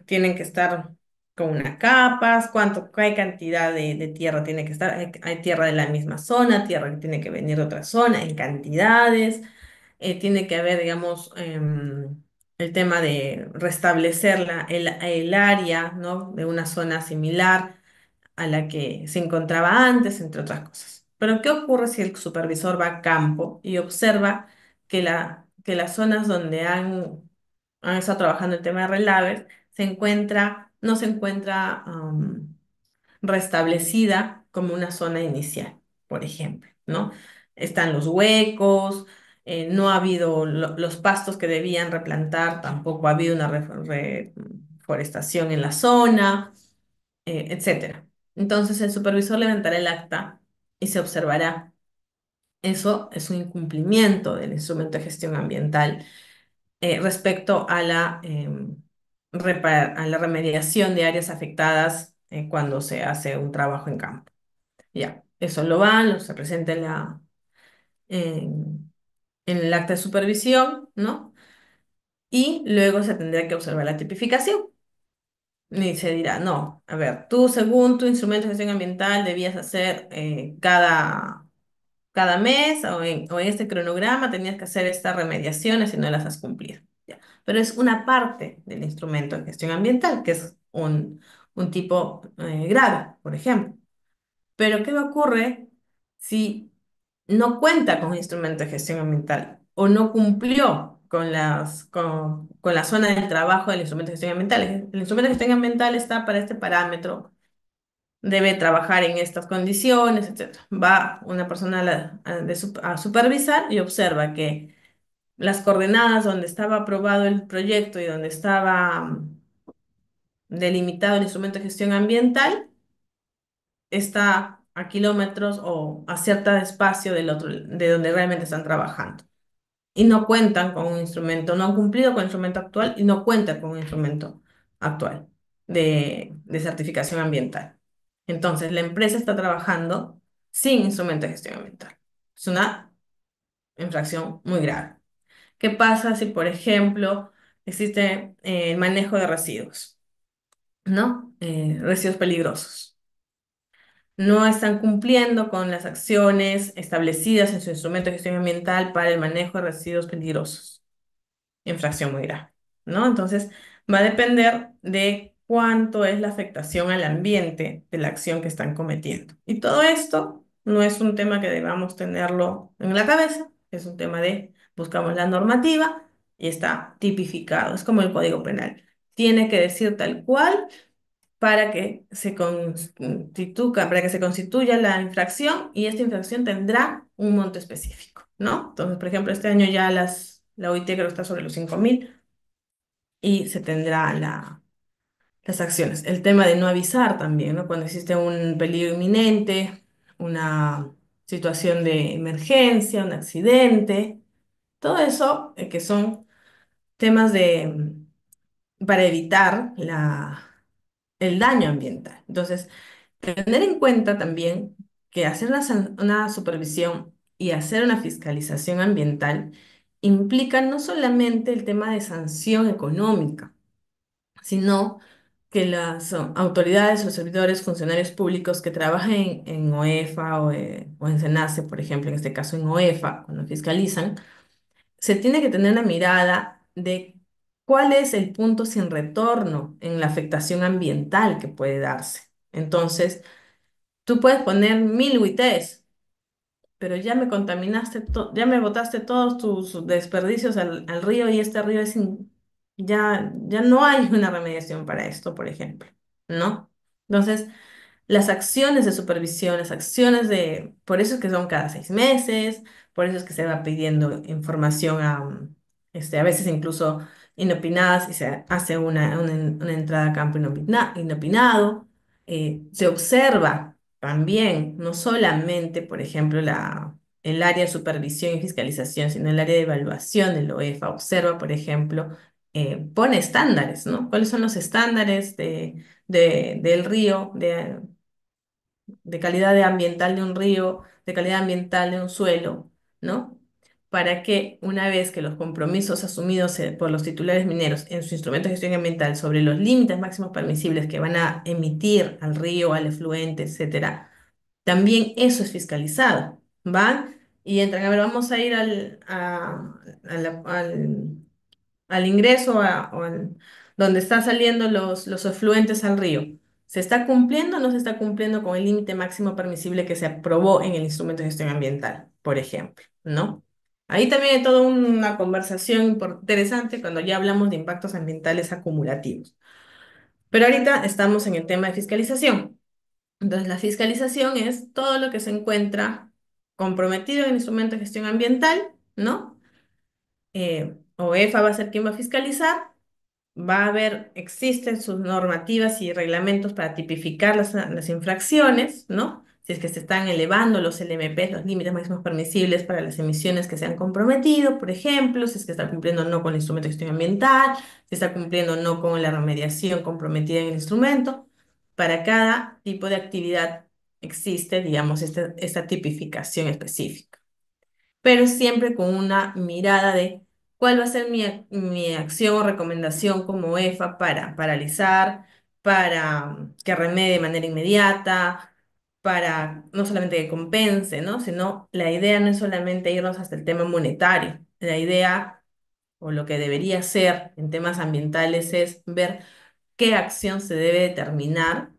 Tienen que estar con unas capas, qué cantidad de tierra tiene que estar. Hay tierra de la misma zona, tierra que tiene que venir de otra zona, en cantidades. Tiene que haber, digamos, el tema de restablecer el área, ¿no? De una zona similar a la que se encontraba antes, entre otras cosas. Pero, ¿qué ocurre si el supervisor va a campo y observa que las zonas donde han estado trabajando el tema de relaves no se encuentra restablecida como una zona inicial, por ejemplo, ¿no? Están los huecos, no ha habido los pastos que debían replantar, tampoco ha habido una reforestación en la zona, etcétera. Entonces el supervisor levantará el acta y se observará. Eso es un incumplimiento del instrumento de gestión ambiental respecto a a la remediación de áreas afectadas cuando se hace un trabajo en campo. Ya, eso se presenta en el acta de supervisión, ¿no? Y luego se tendrá que observar la tipificación. Y se dirá, no, a ver, tú según tu instrumento de gestión ambiental debías hacer cada mes o en este cronograma tenías que hacer estas remediaciones y no las has cumplido. Ya. Pero es una parte del instrumento de gestión ambiental, que es un tipo grave, por ejemplo. Pero ¿qué ocurre si no cuenta con un instrumento de gestión ambiental o no cumplió con la zona del trabajo del instrumento de gestión ambiental? El instrumento de gestión ambiental está para este parámetro, debe trabajar en estas condiciones, etcétera. Va una persona a supervisar y observa que las coordenadas donde estaba aprobado el proyecto y donde estaba delimitado el instrumento de gestión ambiental está a kilómetros o a cierto espacio de donde realmente están trabajando. Y no cuentan con un instrumento, no han cumplido con el instrumento actual y no cuentan con un instrumento actual de certificación ambiental. Entonces, la empresa está trabajando sin instrumento de gestión ambiental. Es una infracción muy grave. ¿Qué pasa si, por ejemplo, existe el manejo de residuos, ¿no? Residuos peligrosos. No están cumpliendo con las acciones establecidas en su instrumento de gestión ambiental para el manejo de residuos peligrosos. Infracción muy grave, ¿no? Entonces, Va a depender de cuánto es la afectación al ambiente de la acción que están cometiendo. Y todo esto no es un tema que debamos tenerlo en la cabeza, es un tema de buscamos la normativa y está tipificado. Es como el Código Penal. Tiene que decir tal cual para que se constituya la infracción y esta infracción tendrá un monto específico, ¿no? Entonces, por ejemplo, este año ya la OIT creo que está sobre los 5.000 y se tendrá las acciones. El tema de no avisar también, ¿no? Cuando existe un peligro inminente, una situación de emergencia, un accidente, todo eso que son temas para evitar el daño ambiental. Entonces, tener en cuenta también que hacer una supervisión y hacer una fiscalización ambiental implica no solamente el tema de sanción económica, sino que las autoridades o servidores, funcionarios públicos que trabajen en OEFA o en SENACE, por ejemplo, en este caso en OEFA, cuando fiscalizan, se tiene que tener una mirada de cuál es el punto sin retorno en la afectación ambiental que puede darse. Entonces, tú puedes poner 1.000 UITs, pero ya me contaminaste, ya me botaste todos tus desperdicios al río y este río ya no hay una remediación para esto, por ejemplo, ¿no? Entonces, las acciones de supervisión, por eso es que son cada 6 meses, por eso es que se va pidiendo información a veces incluso inopinadas y se hace una entrada a campo inopinado. Se observa también, no solamente, por ejemplo, el área de supervisión y fiscalización, sino el área de evaluación del OEFA. Observa, por ejemplo, pone estándares, ¿no? ¿Cuáles son los estándares del río, de calidad ambiental de un río, de calidad ambiental de un suelo, ¿no? Para que una vez que los compromisos asumidos por los titulares mineros en su instrumento de gestión ambiental sobre los límites máximos permisibles que van a emitir al río, al efluente, etcétera, también eso es fiscalizado. Van y entran. A ver, vamos a ir al ingreso donde están saliendo los efluentes al río. ¿Se está cumpliendo o no se está cumpliendo con el límite máximo permisible que se aprobó en el instrumento de gestión ambiental, por ejemplo? ¿No? Ahí también hay toda una conversación interesante cuando ya hablamos de impactos ambientales acumulativos. Pero ahorita estamos en el tema de fiscalización. Entonces, la fiscalización es todo lo que se encuentra comprometido en el instrumento de gestión ambiental, ¿no? OEFA va a ser quien va a fiscalizar. Existen sus normativas y reglamentos para tipificar las infracciones, ¿no? Si es que se están elevando los LMP, los límites máximos permisibles para las emisiones que se han comprometido, por ejemplo, si es que está cumpliendo o no con el instrumento de gestión ambiental, si está cumpliendo o no con la remediación comprometida en el instrumento. Para cada tipo de actividad existe, digamos, esta tipificación específica, pero siempre con una mirada de cuál va a ser mi acción o recomendación como EFA para paralizar, para que remedie de manera inmediata, para no solamente que compense, ¿no? Sino la idea no es solamente irnos hasta el tema monetario. La idea, o lo que debería ser en temas ambientales, es ver qué acción se debe determinar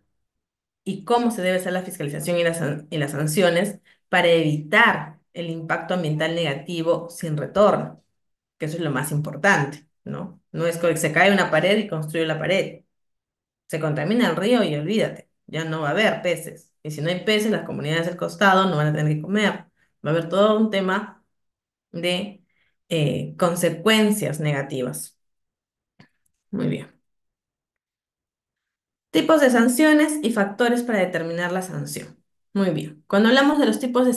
y cómo se debe hacer la fiscalización y las sanciones para evitar el impacto ambiental negativo sin retorno, que eso es lo más importante, ¿no? No es que se cae una pared y construye la pared. Se contamina el río y olvídate, ya no va a haber peces. Y si no hay peces, las comunidades del costado no van a tener que comer. Va a haber todo un tema de consecuencias negativas. Muy bien. Tipos de sanciones y factores para determinar la sanción. Muy bien. Cuando hablamos de los tipos de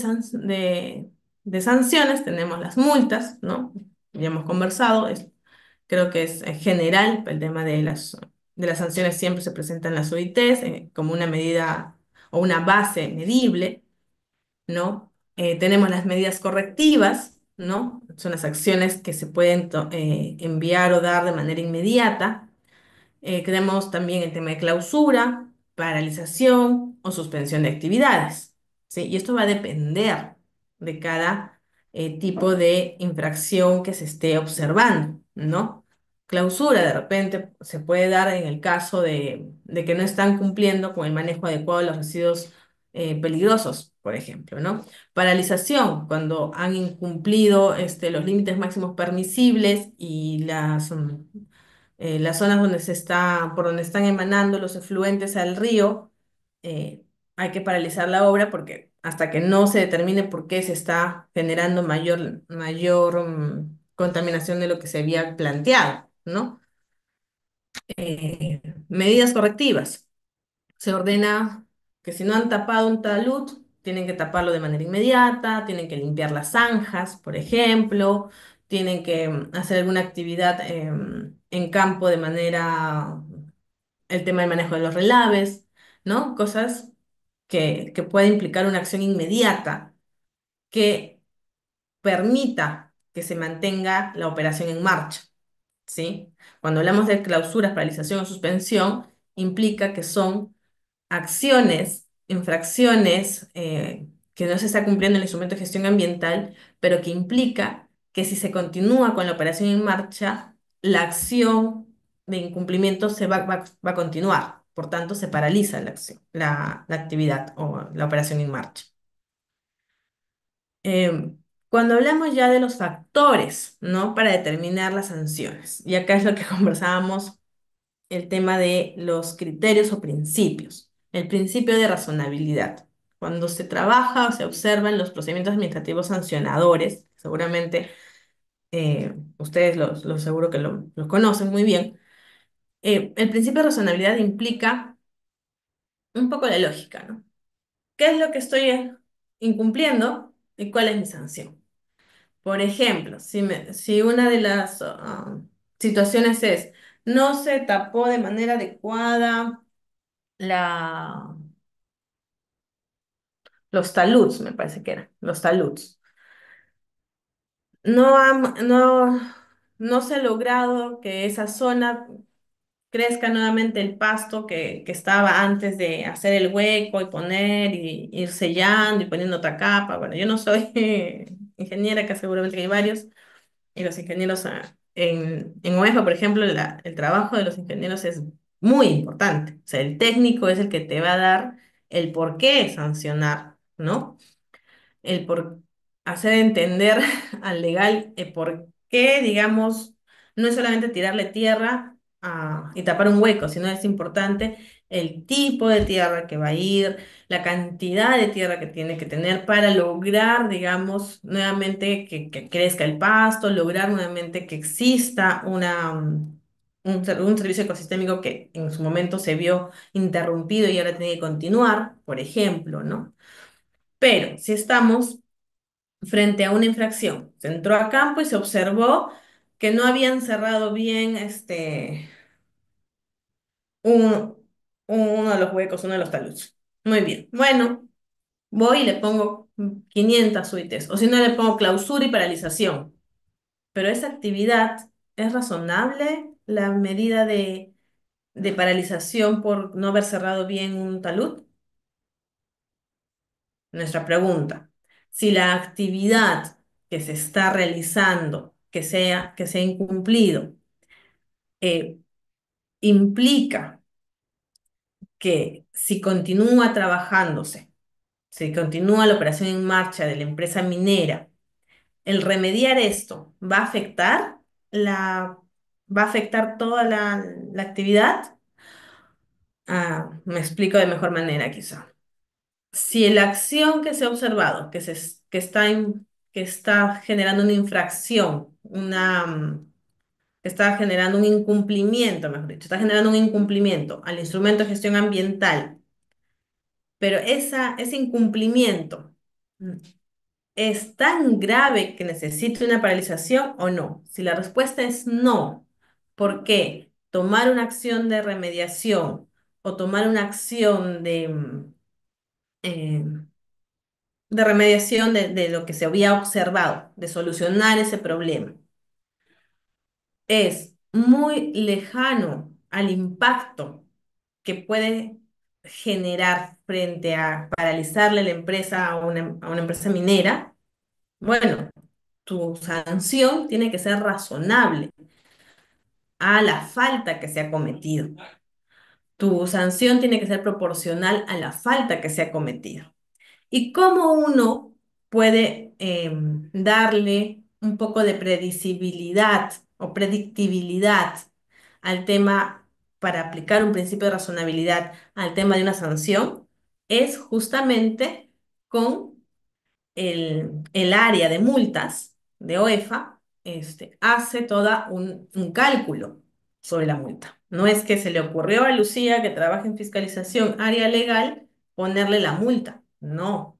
sanciones, tenemos las multas, ¿no? Ya hemos conversado, creo que es general, el tema de las sanciones siempre se presentan las OITs como una medida o una base medible, ¿no? Tenemos las medidas correctivas, ¿no? Son las acciones que se pueden enviar o dar de manera inmediata. Tenemos también el tema de clausura, paralización o suspensión de actividades, ¿sí? Y esto va a depender de cada tipo de infracción que se esté observando, ¿no? clausura de repente se puede dar en el caso de que no están cumpliendo con el manejo adecuado de los residuos peligrosos, por ejemplo, ¿no? Paralización, cuando han incumplido los límites máximos permisibles y las zonas donde por donde están emanando los efluentes al río, eh, hay que paralizar la obra porque hasta que no se determine por qué se está generando mayor contaminación de lo que se había planteado, ¿no? Medidas correctivas. Se ordena que si no han tapado un talud, tienen que taparlo de manera inmediata, tienen que limpiar las zanjas, por ejemplo, tienen que hacer alguna actividad en campo de manera, el tema del manejo de los relaves, ¿no? Cosas que puede implicar una acción inmediata que permita que se mantenga la operación en marcha, ¿sí? Cuando hablamos de clausuras, paralización o suspensión, implica que son acciones, infracciones que no se está cumpliendo el instrumento de gestión ambiental, pero que implica que si se continúa con la operación en marcha, la acción de incumplimiento va a continuar. Por tanto, se paraliza la acción, la actividad o la operación en marcha. Cuando hablamos ya de los factores, ¿no? Para determinar las sanciones, y acá es lo que conversábamos, el tema de los criterios o principios. El principio de razonabilidad. Cuando se trabaja o se observan los procedimientos administrativos sancionadores, seguramente ustedes los seguro que los conocen muy bien, el principio de razonabilidad implica un poco la lógica, ¿no? ¿Qué es lo que estoy incumpliendo y cuál es mi sanción? Por ejemplo, si una de las situaciones es no se tapó de manera adecuada la, los taluds, me parece que eran, los taluds. No se ha logrado que esa zona crezca nuevamente el pasto que estaba antes de hacer el hueco y poner y ir sellando y poniendo otra capa. Bueno, yo no soy ingeniera, que seguramente que hay varios, y los ingenieros en OEFA, por ejemplo, el trabajo de los ingenieros es muy importante. O sea, el técnico es el que te va a dar el por qué sancionar, ¿no? El por hacer entender al legal el por qué, digamos, no es solamente tirarle tierra y tapar un hueco, sino es importante el tipo de tierra que va a ir, la cantidad de tierra que tiene que tener para lograr, digamos, nuevamente que crezca el pasto, lograr nuevamente que exista un servicio ecosistémico que en su momento se vio interrumpido y ahora tiene que continuar, por ejemplo, ¿no? Pero si estamos frente a una infracción. Se entró a campo y se observó que no habían cerrado bien un- uno de los huecos, uno de los taludes. Muy bien. Bueno, voy y le pongo 500 UITs, o si no le pongo clausura y paralización. Pero esa actividad, ¿es razonable la medida de paralización por no haber cerrado bien un talud? Nuestra pregunta. Si la actividad que se está realizando, que se ha incumplido, eh, implica que si continúa trabajándose, si continúa la operación en marcha de la empresa minera, el remediar esto la, va a afectar toda la actividad. Me explico de mejor manera quizá. Si la acción que se ha observado, que está generando una infracción, que está generando un incumplimiento, mejor dicho, está generando un incumplimiento al instrumento de gestión ambiental, pero ese incumplimiento mm, es tan grave que necesite una paralización o no. Si la respuesta es no, ¿por qué? Tomar una acción de remediación o tomar una acción eh, de remediación de lo que se había observado, de solucionar ese problema. Es muy lejano al impacto que puede generar frente a paralizarle la empresa a una empresa minera. Bueno, tu sanción tiene que ser razonable. a la falta que se ha cometido. Tu sanción tiene que ser proporcional a la falta que se ha cometido. ¿Y cómo uno puede darle un poco de predecibilidad o predictibilidad al tema para aplicar un principio de razonabilidad al tema de una sanción? Es justamente con el área de multas de OEFA, hace toda un cálculo sobre la multa. No es que se le ocurrió a Lucía, que trabaja en fiscalización área legal, ponerle la multa. No.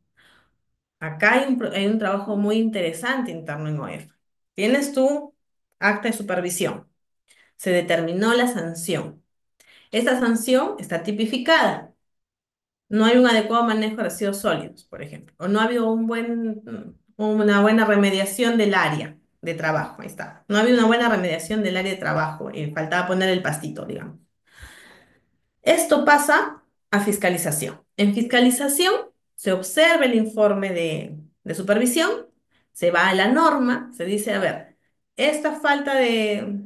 Acá hay un trabajo muy interesante interno en OEFA. Tienes tu acta de supervisión. Se determinó la sanción. Esta sanción está tipificada. No hay un adecuado manejo de residuos sólidos, por ejemplo, o no ha habido una buena remediación del área de trabajo, ahí está. No ha habido una buena remediación del área de trabajo, faltaba poner el pastito, digamos. Esto pasa a fiscalización. En fiscalización se observa el informe de supervisión, se va a la norma, se dice, a ver, esta falta de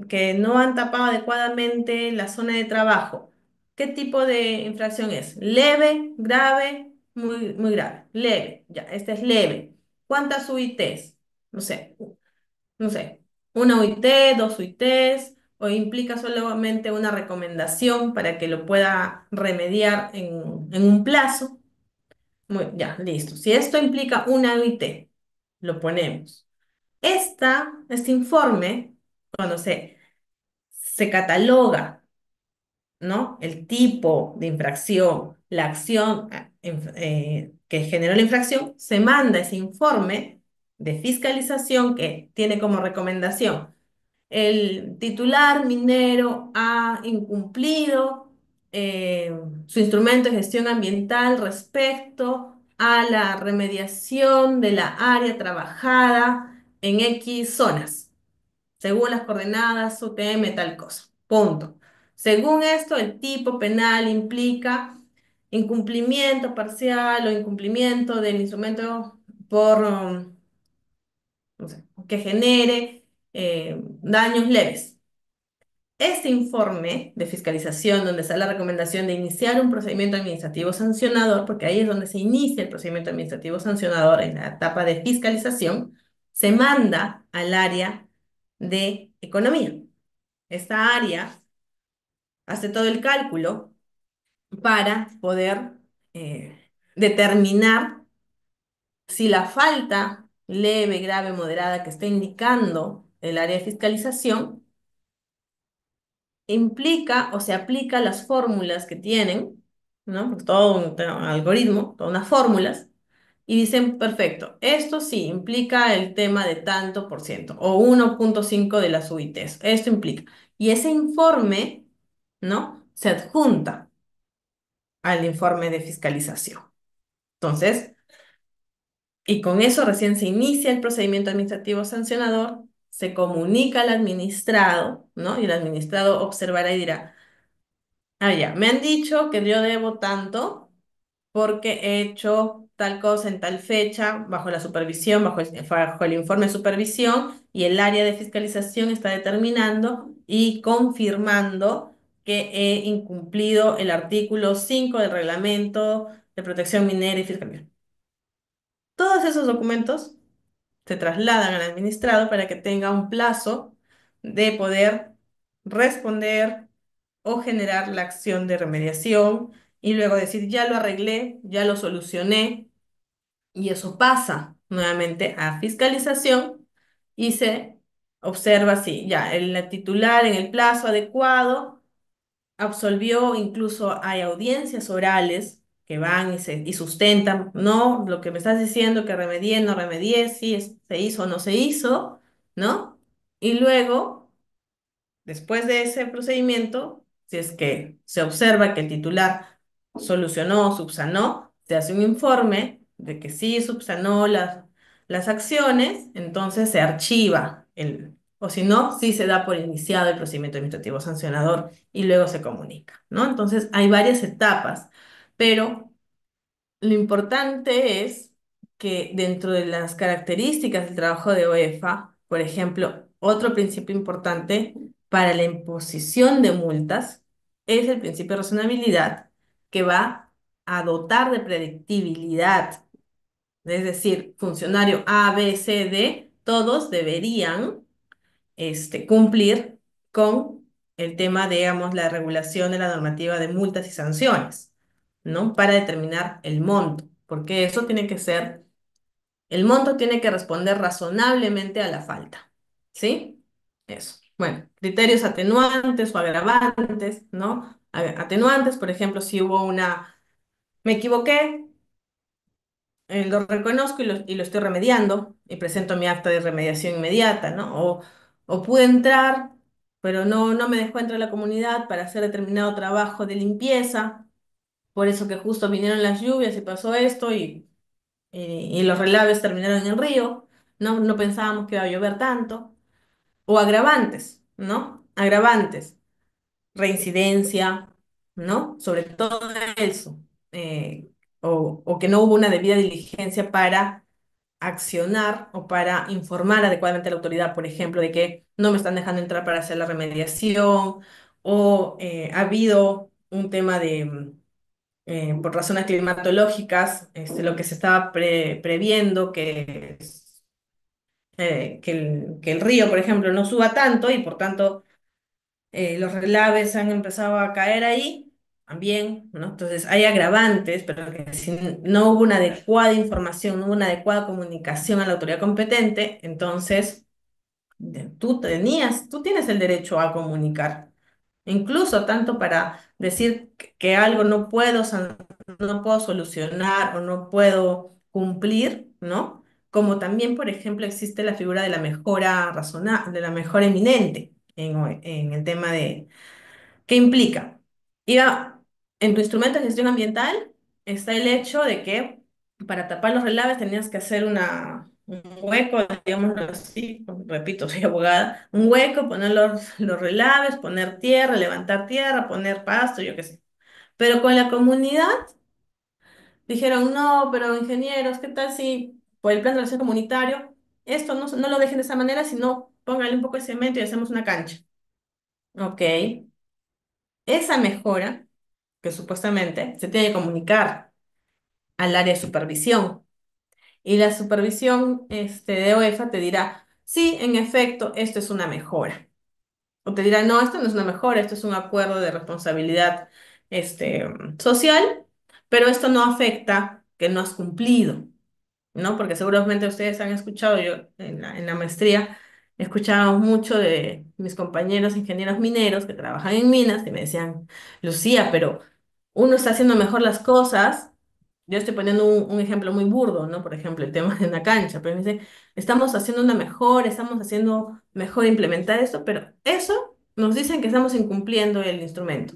que no han tapado adecuadamente la zona de trabajo. ¿Qué tipo de infracción es? ¿Leve, grave, muy grave? Leve, ya, esta es leve. ¿Cuántas UITs? No sé, no sé, una UIT, dos UITs, o implica solamente una recomendación para que lo pueda remediar en un plazo. Ya, listo. Si esto implica una UIT, lo ponemos. Este informe, cuando se cataloga, ¿no? El tipo de infracción, la acción que generó la infracción, se manda ese informe de fiscalización que tiene como recomendación: el titular minero ha incumplido su instrumento de gestión ambiental respecto a la remediación de la área trabajada en X zonas según las coordenadas UTM tal cosa. Punto. Según esto, el tipo penal implica incumplimiento parcial o incumplimiento del instrumento por, no sé, que genere daños leves. Este informe de fiscalización, donde está la recomendación de iniciar un procedimiento administrativo sancionador, porque ahí es donde se inicia el procedimiento administrativo sancionador en la etapa de fiscalización, se manda al área de economía. Esta área hace todo el cálculo para poder determinar si la falta leve, grave, moderada que está indicando el área de fiscalización implica o se aplica a las fórmulas que tienen, ¿no? Pues todo un algoritmo, todas unas fórmulas, y dicen, perfecto, esto sí implica el tema de tanto por ciento, o 1,5 de las UITs, esto implica. Y ese informe, ¿no? Se adjunta al informe de fiscalización. Entonces, y con eso recién se inicia el procedimiento administrativo sancionador, se comunica al administrado, ¿no? Y el administrado observará y dirá, ah, ya, me han dicho que yo debo tanto porque he hecho tal cosa en tal fecha, bajo la supervisión, bajo el informe de supervisión, y el área de fiscalización está determinando y confirmando que he incumplido el artículo 5 del Reglamento de Protección Minera y Fiscalía. Todos esos documentos se trasladan al administrado para que tenga un plazo de poder responder o generar la acción de remediación y luego decir, ya lo arreglé, ya lo solucioné, y eso pasa nuevamente a fiscalización y se observa si ya el titular en el plazo adecuado absolvió. Incluso hay audiencias orales que van y sustentan, no, lo que me estás diciendo que remedié, no remedié, si se hizo o no se hizo, ¿no? Y luego, después de ese procedimiento, si es que se observa que el titular solucionó o subsanó, se hace un informe de que sí subsanó las acciones, entonces se archiva o si no, sí se da por iniciado el procedimiento administrativo sancionador y luego se comunica, ¿no? Entonces hay varias etapas, pero lo importante es que dentro de las características del trabajo de OEFA, por ejemplo, otro principio importante para la imposición de multas es el principio de razonabilidad que va a dotar de predictibilidad. Es decir, funcionario A, B, C, D, todos deberían cumplir con el tema, digamos, la regulación de la normativa de multas y sanciones, ¿no? Para determinar el monto, porque eso tiene que ser, el monto tiene que responder razonablemente a la falta, ¿sí? Eso. Bueno, criterios atenuantes o agravantes, ¿no? Atenuantes, por ejemplo, si hubo me equivoqué, lo reconozco y lo estoy remediando y presento mi acta de remediación inmediata, ¿no? O pude entrar, pero no me dejó entrar a la comunidad para hacer determinado trabajo de limpieza, por eso que justo vinieron las lluvias y pasó esto y los relaves terminaron en el río, ¿no? No pensábamos que iba a llover tanto. O agravantes, ¿no? Agravantes, reincidencia, ¿no? Sobre todo eso. eh, o que no hubo una debida diligencia para accionar o para informar adecuadamente a la autoridad, por ejemplo, de que no me están dejando entrar para hacer la remediación, o ha habido un tema por razones climatológicas, lo que se estaba previendo, que el río, por ejemplo, no suba tanto y por tanto los relaves han empezado a caer ahí también, ¿no? Entonces hay agravantes, pero que si no hubo una adecuada información, no hubo una adecuada comunicación a la autoridad competente, entonces tú tienes el derecho a comunicar. Incluso tanto para decir que algo no puedo solucionar o no puedo cumplir, ¿no? Como también, por ejemplo, existe la figura de la mejora de la mejora eminente en el tema de ¿qué implica? Iba, en tu instrumento de gestión ambiental está el hecho de que para tapar los relaves tenías que hacer un hueco, digámoslo así, repito, soy abogada, un hueco, poner los relaves, poner tierra, levantar tierra, poner pasto, yo qué sé. Pero con la comunidad dijeron, no, pero ingenieros, ¿qué tal si por el plan de relación comunitario, esto no lo dejen de esa manera, sino póngale un poco de cemento y hacemos una cancha? Ok, esa mejora que supuestamente se tiene que comunicar al área de supervisión. Y la supervisión de OEFA te dirá, sí, en efecto, esto es una mejora. O te dirá, no, esto no es una mejora, esto es un acuerdo de responsabilidad social, pero esto no afecta que no has cumplido, ¿no? Porque seguramente ustedes han escuchado, yo en la maestría he escuchado mucho de mis compañeros ingenieros mineros que trabajan en minas que me decían, Lucía, pero uno está haciendo mejor las cosas. Yo estoy poniendo un ejemplo muy burdo, ¿no? Por ejemplo, el tema de una cancha, pero me dice, estamos haciendo una mejor, estamos haciendo mejor implementar esto, pero eso nos dicen que estamos incumpliendo el instrumento.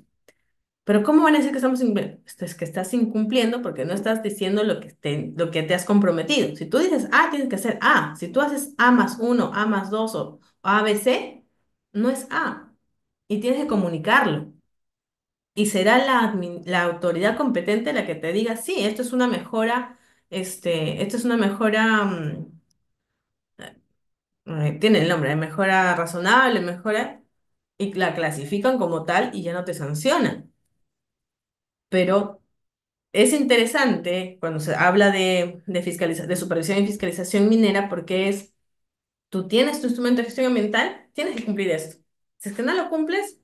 Pero ¿cómo van a decir que estamos incumpliendo? Es que estás incumpliendo porque no estás diciendo lo que te has comprometido. Si tú dices A, tienes que hacer A. Si tú haces A más uno, A más 2 o A, B, C, no es A. Y tienes que comunicarlo. Y será la autoridad competente la que te diga, sí, esto es una mejora, esto es una mejora, tiene el nombre, mejora razonable, mejora, y la clasifican como tal y ya no te sancionan. Pero es interesante cuando se habla de supervisión y fiscalización minera porque tú tienes tu instrumento de gestión ambiental, tienes que cumplir esto. Si es que no lo cumples,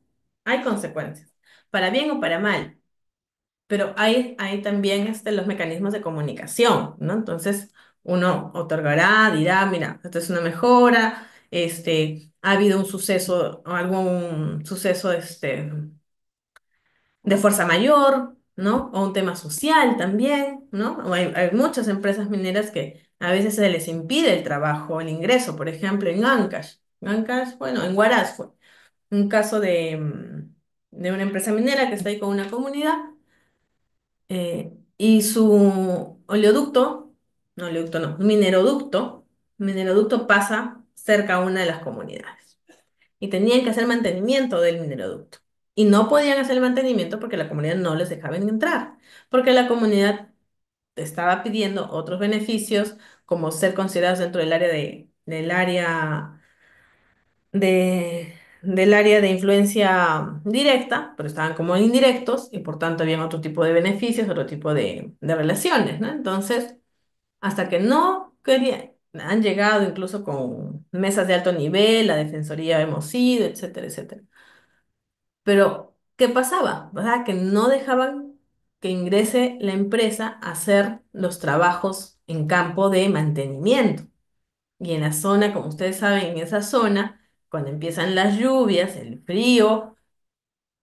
hay consecuencias, para bien o para mal. Pero hay también los mecanismos de comunicación, ¿no? Entonces, uno otorgará, dirá, mira, esto es una mejora, ha habido un suceso, algún suceso, de fuerza mayor, ¿no? O un tema social también, ¿no? O hay muchas empresas mineras que a veces se les impide el trabajo, el ingreso, por ejemplo, en Ancash. Ancash, bueno, en Huaraz fue un caso de una empresa minera que está ahí con una comunidad y su oleoducto, no oleoducto, no, mineroducto pasa cerca a una de las comunidades y tenían que hacer mantenimiento del mineroducto. Y no podían hacer el mantenimiento porque la comunidad no les dejaba entrar, porque la comunidad estaba pidiendo otros beneficios como ser considerados dentro del área del área de influencia directa, pero estaban como indirectos y por tanto habían otro tipo de beneficios, otro tipo de relaciones, ¿no? Entonces, hasta que no querían, han llegado incluso con mesas de alto nivel, la defensoría hemos ido, etcétera, etcétera. Pero, ¿qué pasaba? ¿Verdad? Que no dejaban que ingrese la empresa a hacer los trabajos en campo de mantenimiento. Y en la zona, como ustedes saben, en esa zona, cuando empiezan las lluvias, el frío,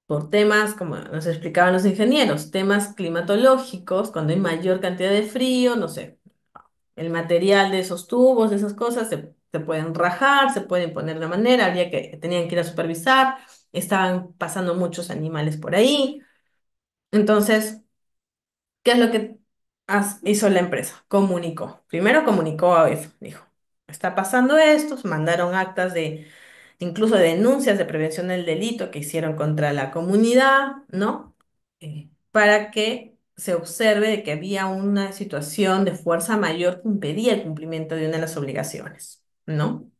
por temas, como nos explicaban los ingenieros, temas climatológicos, cuando hay mayor cantidad de frío, no sé, el material de esos tubos, de esas cosas, se pueden rajar, se pueden poner de manera, tenían que ir a supervisar, estaban pasando muchos animales por ahí. Entonces, ¿qué es lo que hizo la empresa? Comunicó. Primero comunicó a OEF, dijo, está pasando esto, mandaron actas de, incluso de denuncias de prevención del delito que hicieron contra la comunidad, ¿no? Para que se observe de que había una situación de fuerza mayor que impedía el cumplimiento de una de las obligaciones, ¿no?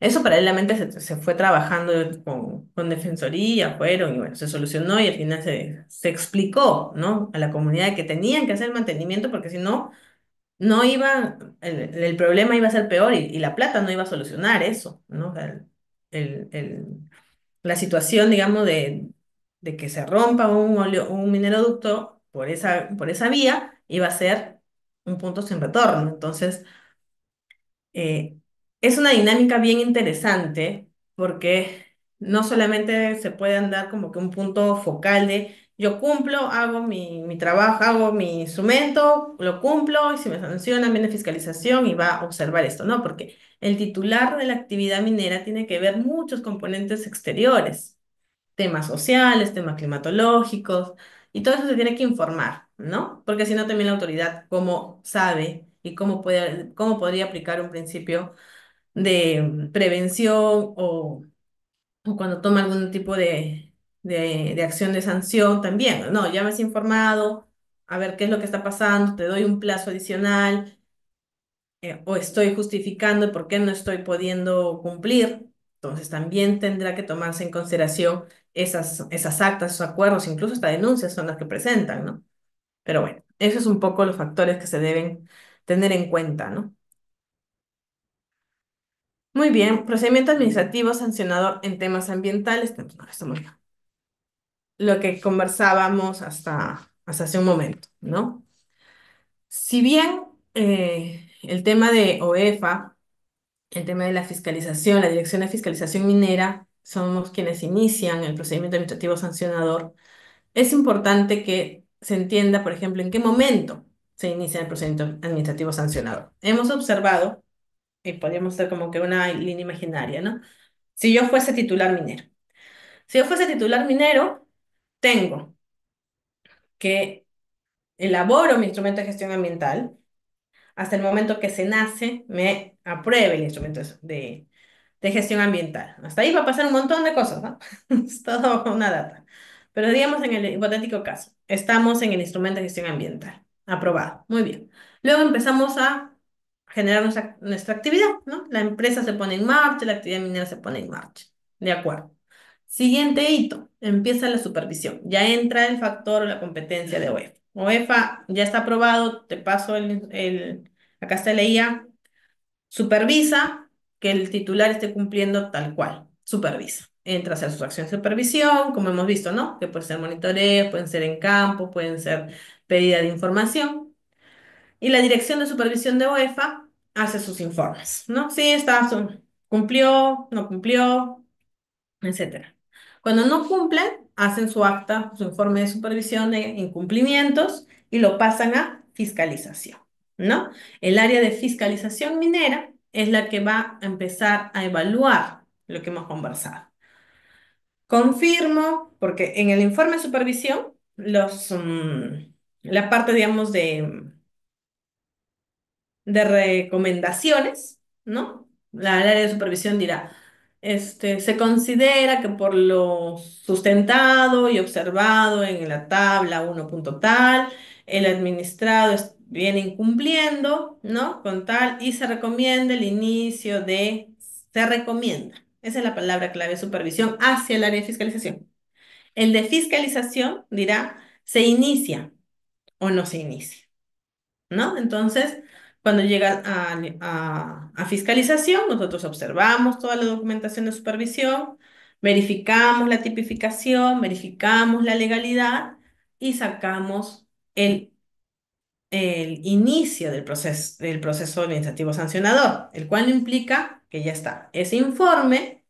Eso paralelamente se fue trabajando con Defensoría, fueron y bueno, se solucionó y al final se explicó, ¿no? A la comunidad que tenían que hacer el mantenimiento porque si no, no iba, el problema iba a ser peor y la plata no iba a solucionar eso, ¿no? O sea, el, el- la situación, digamos, de que se rompa un mineroducto por esa vía iba a ser un punto sin retorno. Entonces, eh, es una dinámica bien interesante porque no solamente se puede andar como que un punto focal de yo cumplo, hago mi trabajo, hago mi instrumento, lo cumplo y si me sancionan viene fiscalización y va a observar esto, ¿no? Porque el titular de la actividad minera tiene que ver muchos componentes exteriores, temas sociales, temas climatológicos, y todo eso se tiene que informar, ¿no? Porque si no, también la autoridad, ¿cómo sabe y cómo podría aplicar un principio de prevención o cuando toma algún tipo de acción de sanción también? No, ya me has informado, a ver qué es lo que está pasando, te doy un plazo adicional o estoy justificando por qué no estoy pudiendo cumplir. Entonces también tendrá que tomarse en consideración esas actas, esos acuerdos, incluso hasta denuncias son las que presentan, ¿no? Pero bueno, esos son un poco los factores que se deben tener en cuenta, ¿no? Muy bien, procedimiento administrativo sancionador en temas ambientales, no, lo que conversábamos hasta hace un momento, ¿no? Si bien el tema de OEFA, el tema de la fiscalización, la Dirección de Fiscalización Minera, somos quienes inician el procedimiento administrativo sancionador. Es importante que se entienda, por ejemplo, en qué momento se inicia el procedimiento administrativo sancionador. Hemos observado, y podríamos hacer como que una línea imaginaria, ¿no? Si yo fuese titular minero. Si yo fuese titular minero, tengo que elaboro mi instrumento de gestión ambiental hasta el momento que se nace me apruebe el instrumento de gestión ambiental. Hasta ahí va a pasar un montón de cosas, ¿no? Es todo una data. Pero digamos en el hipotético caso, estamos en el instrumento de gestión ambiental, aprobado, muy bien. Luego empezamos a generar nuestra actividad, ¿no? La empresa se pone en marcha, la actividad minera se pone en marcha, de acuerdo. Siguiente hito, empieza la supervisión. Ya entra el factor o la competencia de OEFA. OEFA ya está aprobado, te paso acá está la IA, supervisa que el titular esté cumpliendo tal cual, supervisa. Entra a hacer su acción de supervisión, como hemos visto, ¿no? Que puede ser monitoreo, pueden ser en campo, pueden ser pedida de información. Y la dirección de supervisión de OEFA hace sus informes, ¿no? Sí, cumplió, no cumplió, etcétera. Cuando no cumplen, hacen su acta, su informe de supervisión de incumplimientos y lo pasan a fiscalización, ¿no? El área de fiscalización minera es la que va a empezar a evaluar lo que hemos conversado. Confirmo, porque en el informe de supervisión, la parte, digamos, de recomendaciones, ¿no? La área de supervisión dirá, se considera que por lo sustentado y observado en la tabla 1 punto tal, el administrado viene incumpliendo, ¿no? Con tal, y se recomienda el inicio de, se recomienda. Esa es la palabra clave, supervisión hacia el área de fiscalización. El de fiscalización dirá, ¿se inicia o no se inicia? ¿No? Entonces, cuando llega a fiscalización, nosotros observamos toda la documentación de supervisión, verificamos la tipificación, verificamos la legalidad y sacamos el, el inicio del proceso administrativo sancionador, el cual implica que ya está ese informe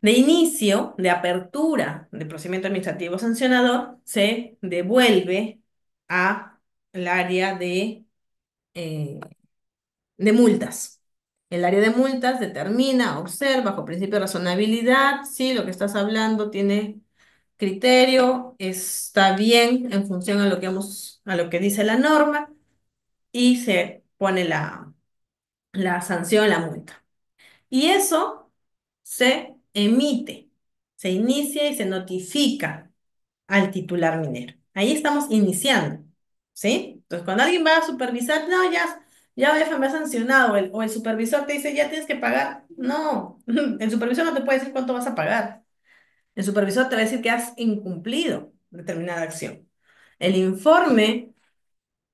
de inicio, de apertura del procedimiento administrativo sancionador, se devuelve a el área eh, de multas. El área de multas determina, observa, bajo principio de razonabilidad, si lo que estás hablando tiene criterio, está bien en función a lo que a lo que dice la norma y se pone la sanción, la multa. Y eso se emite, se inicia y se notifica al titular minero. Ahí estamos iniciando, ¿sí? Entonces, cuando alguien va a supervisar, no, ya me ha sancionado, o el supervisor te dice, ya tienes que pagar. No, el supervisor no te puede decir cuánto vas a pagar. El supervisor te va a decir que has incumplido determinada acción. El informe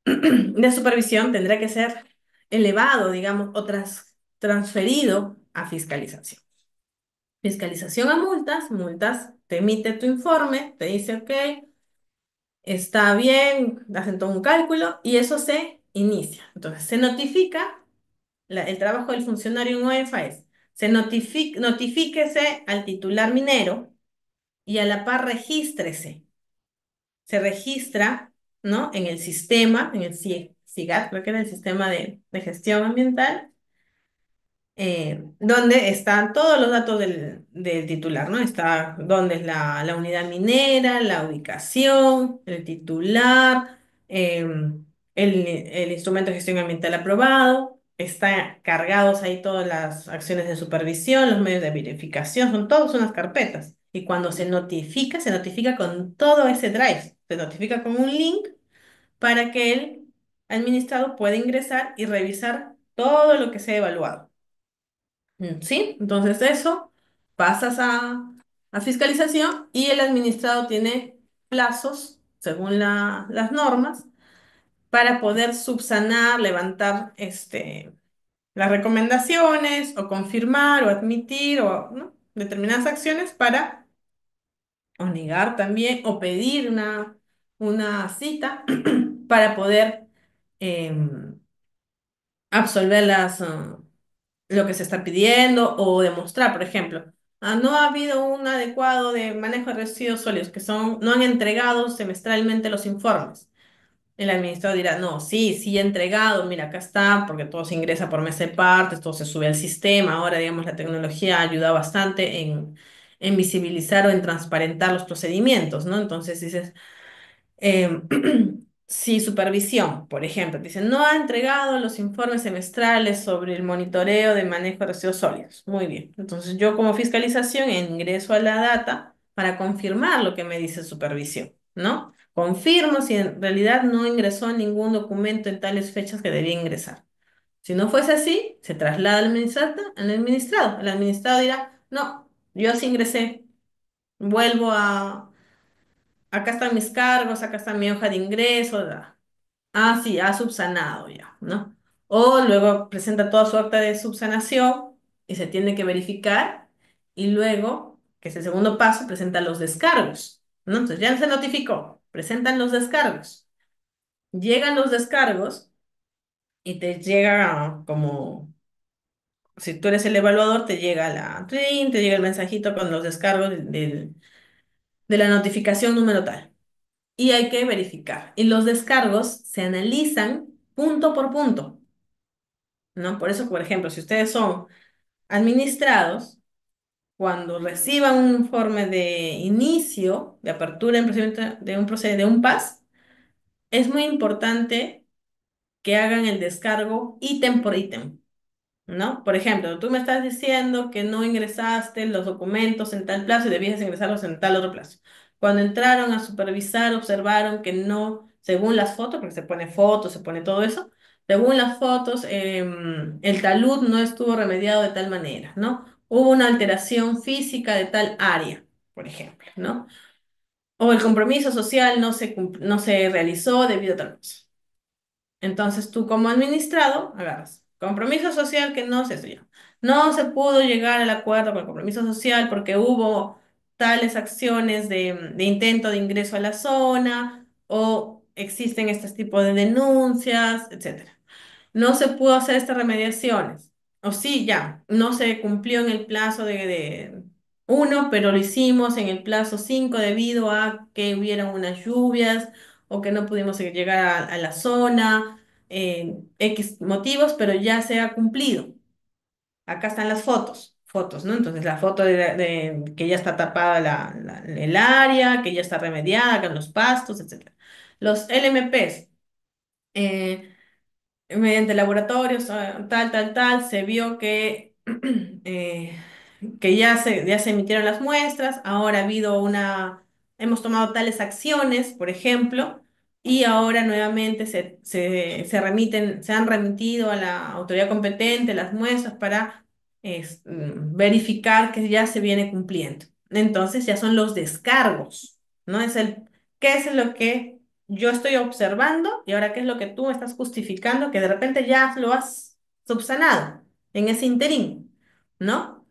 de supervisión tendrá que ser elevado, digamos, o transferido a fiscalización. Fiscalización a multas, multas, te emite tu informe, te dice, ok, está bien, hacen todo un cálculo y eso se inicia. Entonces, se notifica, el trabajo del funcionario en OEFA es, notifíquese al titular minero y a la par regístrese. Se registra, ¿no? En el sistema, en el SIGAT, creo que era el sistema de gestión ambiental, donde están todos los datos del titular, ¿no? Está dónde es la unidad minera, la ubicación, el titular, el instrumento de gestión ambiental aprobado, está cargados ahí todas las acciones de supervisión, los medios de verificación, son todas unas carpetas. Y cuando se notifica con todo ese drive, se notifica con un link para que el administrado pueda ingresar y revisar todo lo que se ha evaluado. ¿Sí? Entonces eso pasas a fiscalización y el administrado tiene plazos, según las normas, para poder subsanar, levantar las recomendaciones o confirmar o admitir o, ¿no? determinadas acciones para o negar también o pedir una cita para poder absolver lo que se está pidiendo o demostrar, por ejemplo, no ha habido un adecuado de manejo de residuos sólidos, no han entregado semestralmente los informes. El administrador dirá, no, sí he entregado, mira, acá está, porque todo se ingresa por mesa de partes, todo se sube al sistema. Ahora, digamos, la tecnología ayuda bastante en visibilizar o en transparentar los procedimientos, ¿no? Entonces dices, eh, si supervisión, por ejemplo, dice, no ha entregado los informes semestrales sobre el monitoreo de manejo de residuos sólidos. Muy bien. Entonces yo como fiscalización ingreso a la data para confirmar lo que me dice supervisión, ¿no? Confirmo si en realidad no ingresó ningún documento en tales fechas que debía ingresar. Si no fuese así, se traslada al administrado, al administrado. El administrado dirá, no, yo sí ingresé, vuelvo acá están mis cargos, acá está mi hoja de ingreso. Sí, ha subsanado ya, ¿no? O luego presenta toda su acta de subsanación y se tiene que verificar y luego, que es el segundo paso, presenta los descargos, ¿no? Entonces ya se notificó, presentan los descargos. Llegan los descargos y te llega como, si tú eres el evaluador, te llega te llega el mensajito con los descargos de la notificación número tal. Y hay que verificar. Y los descargos se analizan punto por punto, ¿no? Por eso, por ejemplo, si ustedes son administrados, cuando reciban un informe de inicio, de apertura en procedimiento de un PAS, es muy importante que hagan el descargo ítem por ítem. ¿No? Por ejemplo, tú me estás diciendo que no ingresaste los documentos en tal plazo y debías ingresarlos en tal otro plazo. Cuando entraron a supervisar, observaron que no, según las fotos, porque se pone fotos, se pone todo eso, según las fotos, el talud no estuvo remediado de tal manera, ¿no? hubo una alteración física de tal área, por ejemplo, ¿no? O el compromiso social no se realizó debido a tal cosa. Entonces tú como administrado agarras compromiso social que no se estudió. No se pudo llegar al acuerdo con el compromiso social porque hubo tales acciones de intento de ingreso a la zona o existen estos tipos de denuncias, etcétera. No se pudo hacer estas remediaciones. O sí, ya, no se cumplió en el plazo de uno, pero lo hicimos en el plazo 5 debido a que hubieran unas lluvias o que no pudimos llegar a la zona, X motivos, pero ya se ha cumplido. Acá están las fotos, ¿no? Entonces la foto de que ya está tapada el área, que ya está remediada, con los pastos, etcétera. Los LMPs. Mediante laboratorios, tal, se vio eh, que ya se emitieron las muestras, ahora ha habido hemos tomado tales acciones, por ejemplo, y ahora nuevamente se han remitido a la autoridad competente las muestras para verificar que ya se viene cumpliendo. Entonces ya son los descargos, ¿no? ¿Qué es lo que yo estoy observando y ahora qué es lo que tú me estás justificando que de repente ya lo has subsanado en ese interín, ¿no?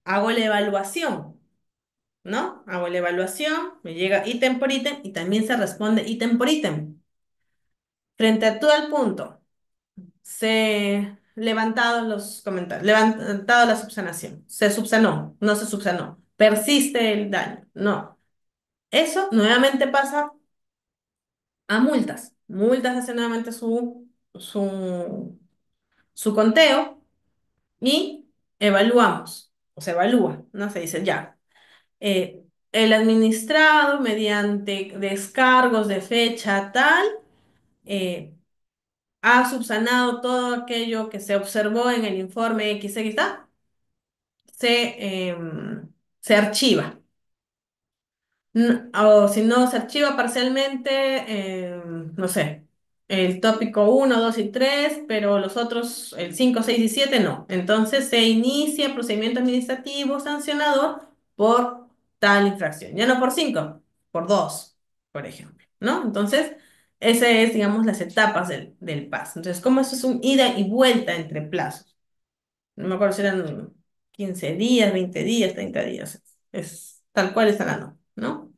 Hago la evaluación, ¿no? Hago la evaluación, me llega ítem por ítem y también se responde ítem por ítem. Frente a todo el punto, se levantados los comentarios, levantado la subsanación, se subsanó, no se subsanó, persiste el daño, no. Eso nuevamente pasa a multas. Multas hace nuevamente su conteo y evaluamos, o se evalúa, ¿no? Se dice ya. El administrado, mediante descargos de fecha tal, eh, ha subsanado todo aquello que se observó en el informe XXA, se archiva. O si no se archiva parcialmente, no sé, el tópico uno 2 y 3 pero los otros, el 5 6 y 7 no. Entonces se inicia procedimiento administrativo sancionador por tal infracción. Ya no por 5 por 2 por ejemplo, ¿no? Entonces, ese es, digamos, las etapas del paso. Entonces, como eso es un ida y vuelta entre plazos. No me acuerdo si eran 15 días, 20 días, 30 días. Es tal cual está la norma, ¿no?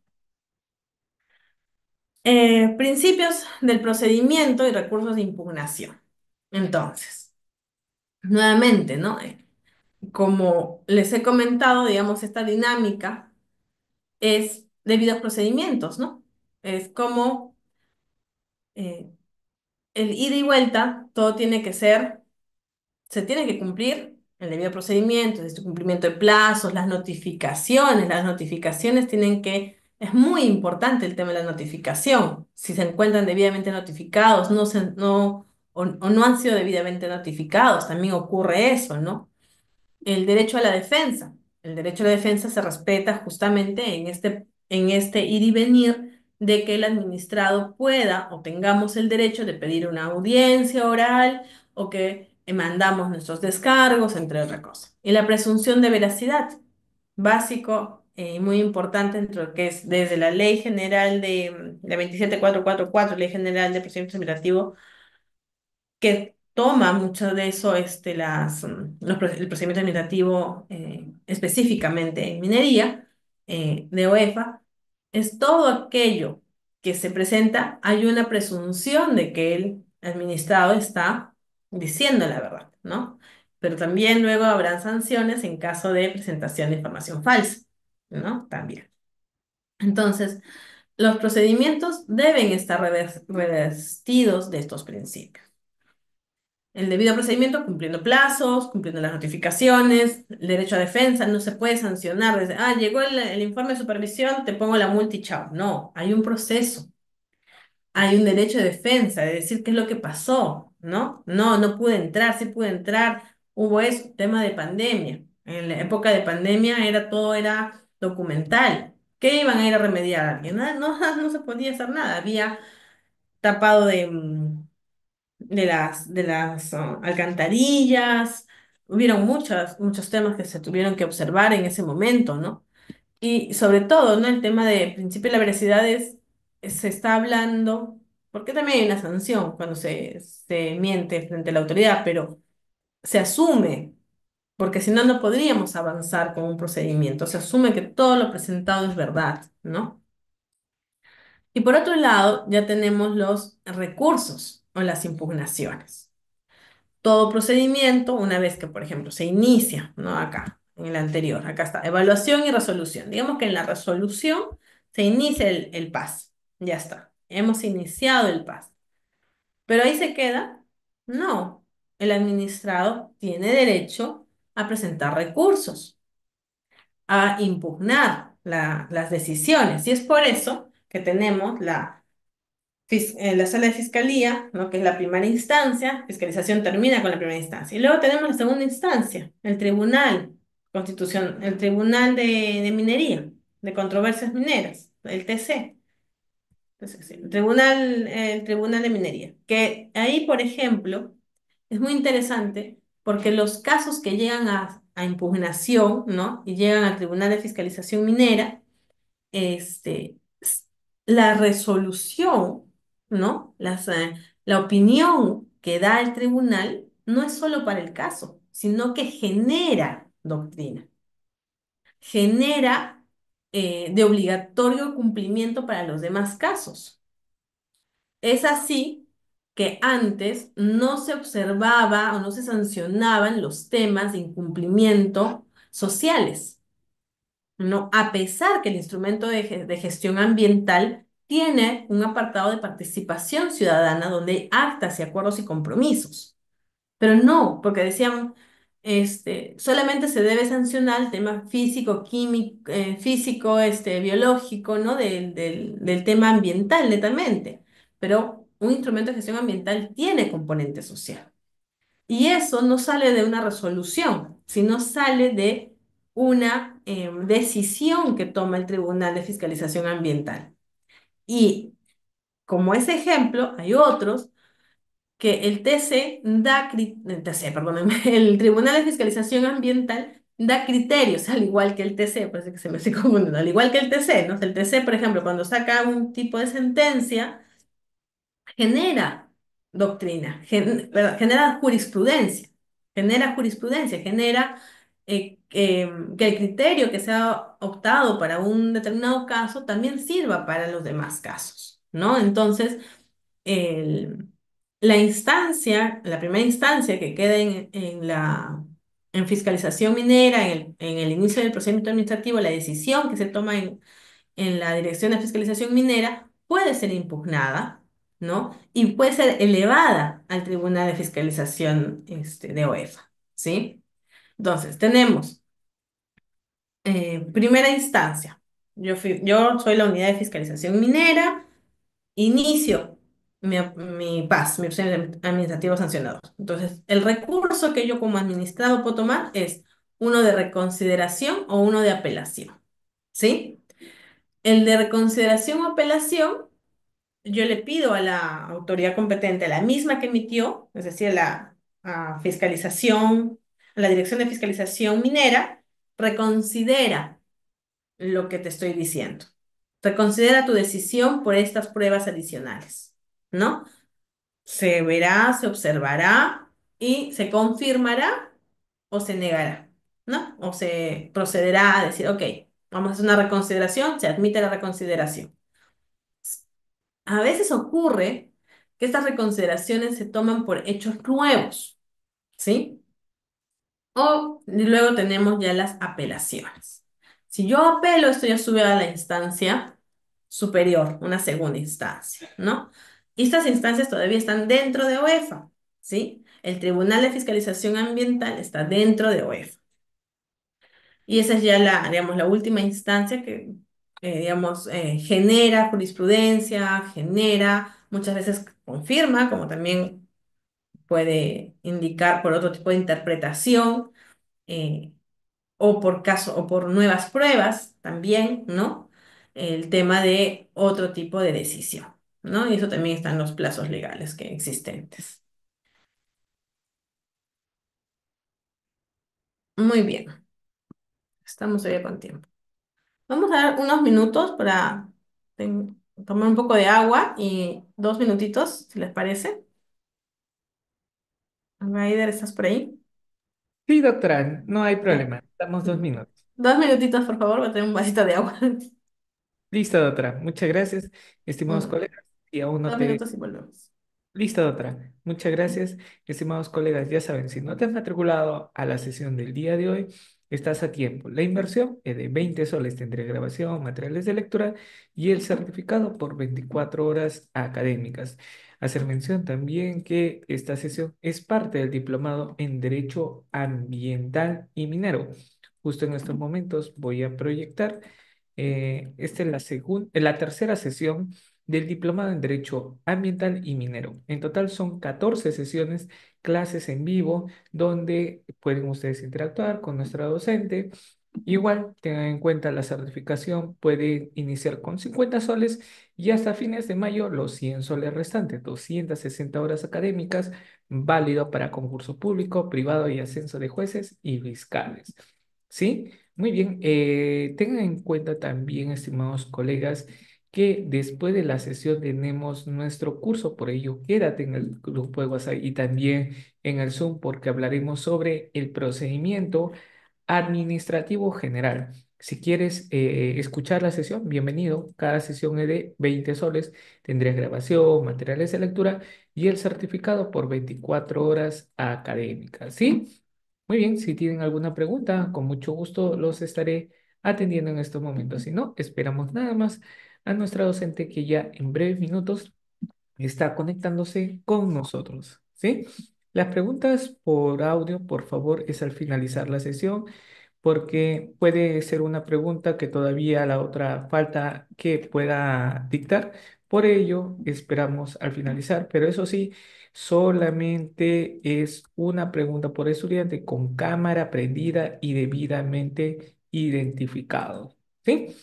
Principios del procedimiento y recursos de impugnación. Entonces, nuevamente, ¿no? Como les he comentado, digamos, esta dinámica es debido a procedimientos, ¿no? Es como eh, el ida y vuelta, todo tiene que ser se tiene que cumplir el debido procedimiento, este cumplimiento de plazos, las notificaciones es muy importante el tema de la notificación. Si se encuentran debidamente notificados, o no han sido debidamente notificados, también ocurre eso, ¿no? El derecho a la defensa. El derecho a la defensa se respeta justamente en este ir y venir de que el administrado pueda o tengamos el derecho de pedir una audiencia oral o que mandamos nuestros descargos, entre otras cosas. Y la presunción de veracidad, básico y muy importante entre lo que es desde la Ley General la 27444, Ley General de Procedimiento Administrativo que toma mucho de eso, el procedimiento administrativo específicamente en minería de OEFA, es todo aquello que se presenta, hay una presunción de que el administrado está diciendo la verdad, ¿no? Pero también luego habrán sanciones en caso de presentación de información falsa, ¿no? También. Entonces, los procedimientos deben estar revestidos de estos principios. El debido procedimiento cumpliendo plazos, cumpliendo las notificaciones, el derecho a defensa, no se puede sancionar desde, llegó el informe de supervisión, te pongo la multa y chao. No, hay un proceso, hay un derecho de defensa, de decir qué es lo que pasó, ¿no? No, no pude entrar, sí pude entrar, hubo eso, tema de pandemia. En la época de pandemia todo era documental. ¿Qué iban a ir a remediar a alguien? No se podía hacer nada, había tapado de las alcantarillas, hubieron muchos temas que se tuvieron que observar en ese momento, ¿no? Y sobre todo, ¿no? El tema de principio de la veracidad se está hablando, porque también hay una sanción cuando se miente frente a la autoridad, pero se asume, porque si no, no podríamos avanzar con un procedimiento. Se asume que todo lo presentado es verdad, ¿no? Y por otro lado, ya tenemos los recursos o las impugnaciones. Todo procedimiento, una vez que, por ejemplo, se inicia, ¿no? Acá, en el anterior, acá está, evaluación y resolución. Digamos que en la resolución se inicia el PAS. Ya está. Hemos iniciado el PAS. ¿Pero ahí se queda? No. El administrado tiene derecho a presentar recursos, a impugnar las decisiones. Y es por eso que tenemos la sala de fiscalía, ¿no? Que es la primera instancia, fiscalización termina con la primera instancia. Y luego tenemos la segunda instancia, el Tribunal el Tribunal de Minería, de Controversias Mineras, el TC. Entonces, sí, el Tribunal de Minería. Que ahí, por ejemplo, es muy interesante porque los casos que llegan a impugnación, ¿no? Y llegan al Tribunal de Fiscalización Minera, este, s- la resolución, ¿no? La opinión que da el tribunal no es solo para el caso, sino que genera doctrina, genera de obligatorio cumplimiento para los demás casos. Es así que antes no se observaba o no se sancionaban los temas de incumplimiento sociales. No, a pesar que el instrumento de gestión ambiental tiene un apartado de participación ciudadana donde hay actas y acuerdos y compromisos. Pero no, porque decían, solamente se debe sancionar el tema físico, químico, físico, biológico, ¿no? Del tema ambiental, netamente. Pero un instrumento de gestión ambiental tiene componente social. Y eso no sale de una resolución, sino sale de una decisión que toma el Tribunal de Fiscalización Ambiental. Y como ese ejemplo, hay otros que el TC, perdónenme, el Tribunal de Fiscalización Ambiental da criterios, al igual que el TC, parece que se me estoy confundiendo, al igual que el TC, ¿no? El TC, por ejemplo, cuando saca un tipo de sentencia, genera doctrina, perdón, genera jurisprudencia, genera que el criterio que se ha optado para un determinado caso también sirva para los demás casos, ¿no? Entonces, el- la primera instancia que queda en fiscalización minera, en el inicio del procedimiento administrativo, la decisión que se toma en la Dirección de Fiscalización Minera puede ser impugnada, ¿no? Y puede ser elevada al Tribunal de Fiscalización de OEFA, ¿sí? Entonces, tenemos primera instancia. Yo soy la unidad de fiscalización minera, inicio mi PAS, mi procedimiento administrativo sancionador. Entonces, el recurso que yo como administrado puedo tomar es uno de reconsideración o uno de apelación, ¿sí? El de reconsideración o apelación, yo le pido a la autoridad competente, a la misma que emitió, es decir, a la Dirección de Fiscalización Minera, reconsidera lo que te estoy diciendo. Reconsidera tu decisión por estas pruebas adicionales, ¿no? Se verá, se observará y se confirmará o se negará, ¿no? O se procederá a decir, ok, vamos a hacer una reconsideración, se admite la reconsideración. A veces ocurre que estas reconsideraciones se toman por hechos nuevos, ¿sí? O luego tenemos ya las apelaciones. Si yo apelo, esto ya sube a la instancia superior, una segunda instancia, ¿no? Y estas instancias todavía están dentro de OEFA, ¿sí? El Tribunal de Fiscalización Ambiental está dentro de OEFA. Y esa es ya digamos, la última instancia que, digamos, genera jurisprudencia, genera, muchas veces confirma, como también puede indicar por otro tipo de interpretación, eh, o por nuevas pruebas también, ¿no? El tema de otro tipo de decisión, ¿no? Y eso también está en los plazos legales que existentes. Muy bien, estamos todavía con tiempo. Vamos a dar unos minutos para tomar un poco de agua y 2 minutitos, si les parece. Raider, ¿estás por ahí? Sí, doctora, no hay Ya. problema. Damos 2 minutos. 2 minutitos, por favor, voy a tener un vasito de agua. Listo, doctora. Muchas gracias, estimados Mm, colegas. Y aún no Dos te... minutos y volvemos. Listo, doctora. Muchas gracias, estimados colegas. Ya saben, si no te has matriculado a la sesión del día de hoy, estás a tiempo. La inversión es de 20 soles. Tendré grabación, materiales de lectura y el certificado por 24 horas académicas. Hacer mención también que esta sesión es parte del diplomado en Derecho Ambiental y Minero. Justo en estos momentos voy a proyectar. Esta es la tercera sesión del Diplomado en Derecho Ambiental y Minero. En total son 14 sesiones, clases en vivo, donde pueden ustedes interactuar con nuestra docente. Igual, tengan en cuenta la certificación, puede iniciar con 50 soles y hasta fines de mayo los 100 soles restantes, 260 horas académicas, válido para concurso público, privado y ascenso de jueces y fiscales. ¿Sí? Muy bien. Tengan en cuenta también, estimados colegas, que después de la sesión tenemos nuestro curso, por ello quédate en el grupo de WhatsApp y también en el Zoom porque hablaremos sobre el procedimiento administrativo general. Si quieres escuchar la sesión, bienvenido. Cada sesión es de 20 soles. Tendrías grabación, materiales de lectura y el certificado por 24 horas académicas. ¿Sí? Muy bien, si tienen alguna pregunta, con mucho gusto los estaré atendiendo en estos momentos. Si no, esperamos nada más a nuestra docente que ya en breves minutos está conectándose con nosotros, ¿sí? Las preguntas por audio, por favor, es al finalizar la sesión, porque puede ser una pregunta que todavía la otra falta que pueda dictar. Por ello, esperamos al finalizar, pero eso sí, solamente es una pregunta por estudiante con cámara prendida y debidamente identificado, ¿sí?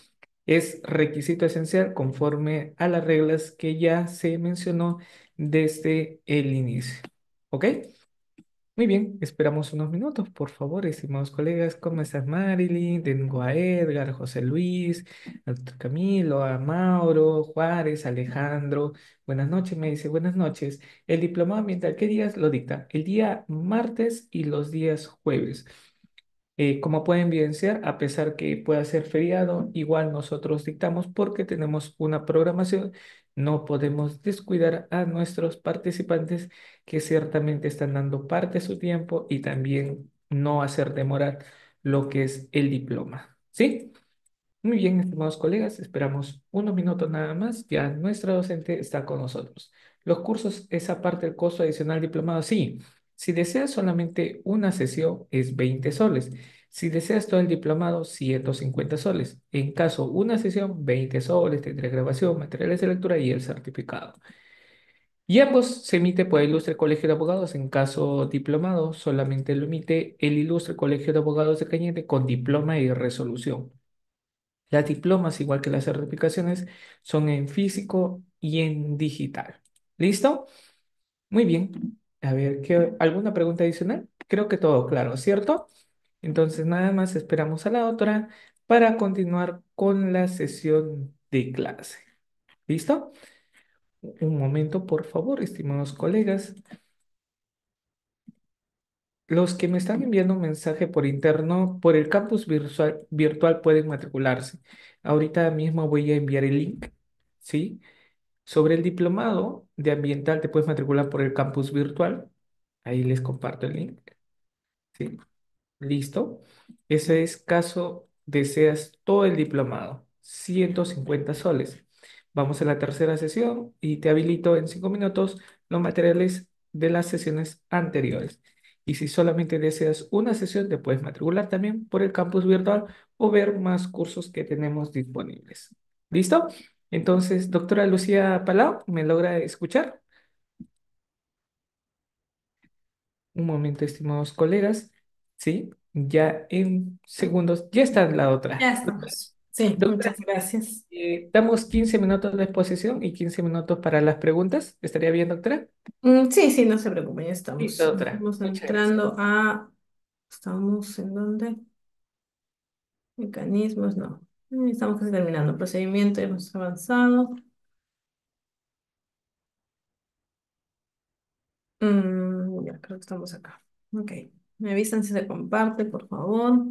Es requisito esencial conforme a las reglas que ya se mencionó desde el inicio. ¿Ok? Muy bien, esperamos unos minutos, por favor, estimados colegas. ¿Cómo estás, Marilyn? Tengo a Edgar, José Luis, a Camilo, a Mauro, Juárez, Alejandro. Buenas noches, me dice, buenas noches. El diplomado ambiental, ¿qué días lo dicta? El día martes y los días jueves. Como pueden evidenciar, a pesar que pueda ser feriado, igual nosotros dictamos porque tenemos una programación. No podemos descuidar a nuestros participantes que ciertamente están dando parte de su tiempo y también no hacer demorar lo que es el diploma. ¿Sí? Muy bien, estimados colegas, esperamos unos minutos nada más. Ya nuestra docente está con nosotros. Los cursos, esa parte del costo adicional diplomado, sí. Si deseas solamente una sesión, es 20 soles. Si deseas todo el diplomado, 150 soles. En caso una sesión, 20 soles, tendré grabación, materiales de lectura y el certificado. Y ambos se emite por el Ilustre Colegio de Abogados. En caso diplomado, solamente lo emite el Ilustre Colegio de Abogados de Cañete con diploma y resolución. Las diplomas, igual que las certificaciones, son en físico y en digital. ¿Listo? Muy bien. A ver, ¿alguna pregunta adicional? Creo que todo claro, ¿cierto? Entonces, nada más esperamos a la otra para continuar con la sesión de clase. ¿Listo? Un momento, por favor, estimados colegas. Los que me están enviando un mensaje por interno, por el campus virtual pueden matricularse. Ahorita mismo voy a enviar el link, ¿sí? Sobre el diplomado de ambiental te puedes matricular por el campus virtual. Ahí les comparto el link. ¿Sí? Listo. Ese es caso deseas todo el diplomado. 150 soles. Vamos a la tercera sesión y te habilito en 5 minutos los materiales de las sesiones anteriores. Y si solamente deseas una sesión, te puedes matricular también por el campus virtual o ver más cursos que tenemos disponibles. ¿Listo? Entonces, doctora Lucía Palau, ¿me logra escuchar? Un momento, estimados colegas. Sí, ya en segundos, ya está la Ya otra. estamos. Sí, Doctora, muchas gracias. damos 15 minutos de exposición y 15 minutos para las preguntas. ¿Estaría bien, doctora? Sí, sí, no se preocupen, ya Listo, estamos. doctora. Estamos Muchas gracias. entrando a ¿Estamos en dónde? Mecanismos, no. Estamos casi terminando. Procedimiento, hemos avanzado. Ya, creo que estamos acá. Ok. Me avisan si se comparte, por favor.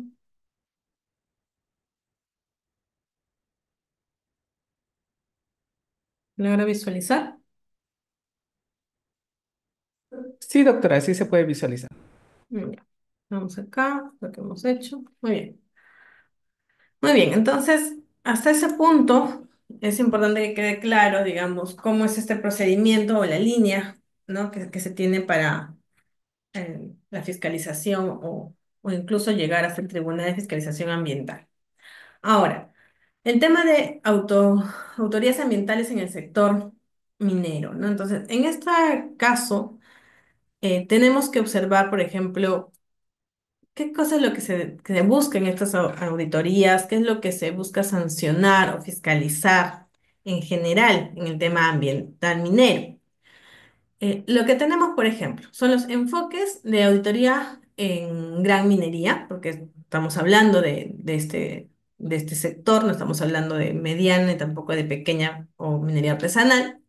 ¿Logra visualizar? Sí, doctora, sí se puede visualizar. Ya. Vamos acá, lo que hemos hecho. Muy bien. Muy bien, entonces, hasta ese punto es importante que quede claro, digamos, cómo es este procedimiento o la línea, ¿no? que se tiene para la fiscalización o incluso llegar hasta el Tribunal de Fiscalización Ambiental. Ahora, el tema de autorías ambientales en el sector minero, ¿no? Entonces, en este caso, tenemos que observar, por ejemplo, qué cosa es lo que se busca en estas auditorías, qué es lo que se busca sancionar o fiscalizar en general en el tema ambiental minero. Lo que tenemos, por ejemplo, son los enfoques de auditoría en gran minería, porque estamos hablando de este sector, no estamos hablando de mediana y tampoco de pequeña o minería artesanal.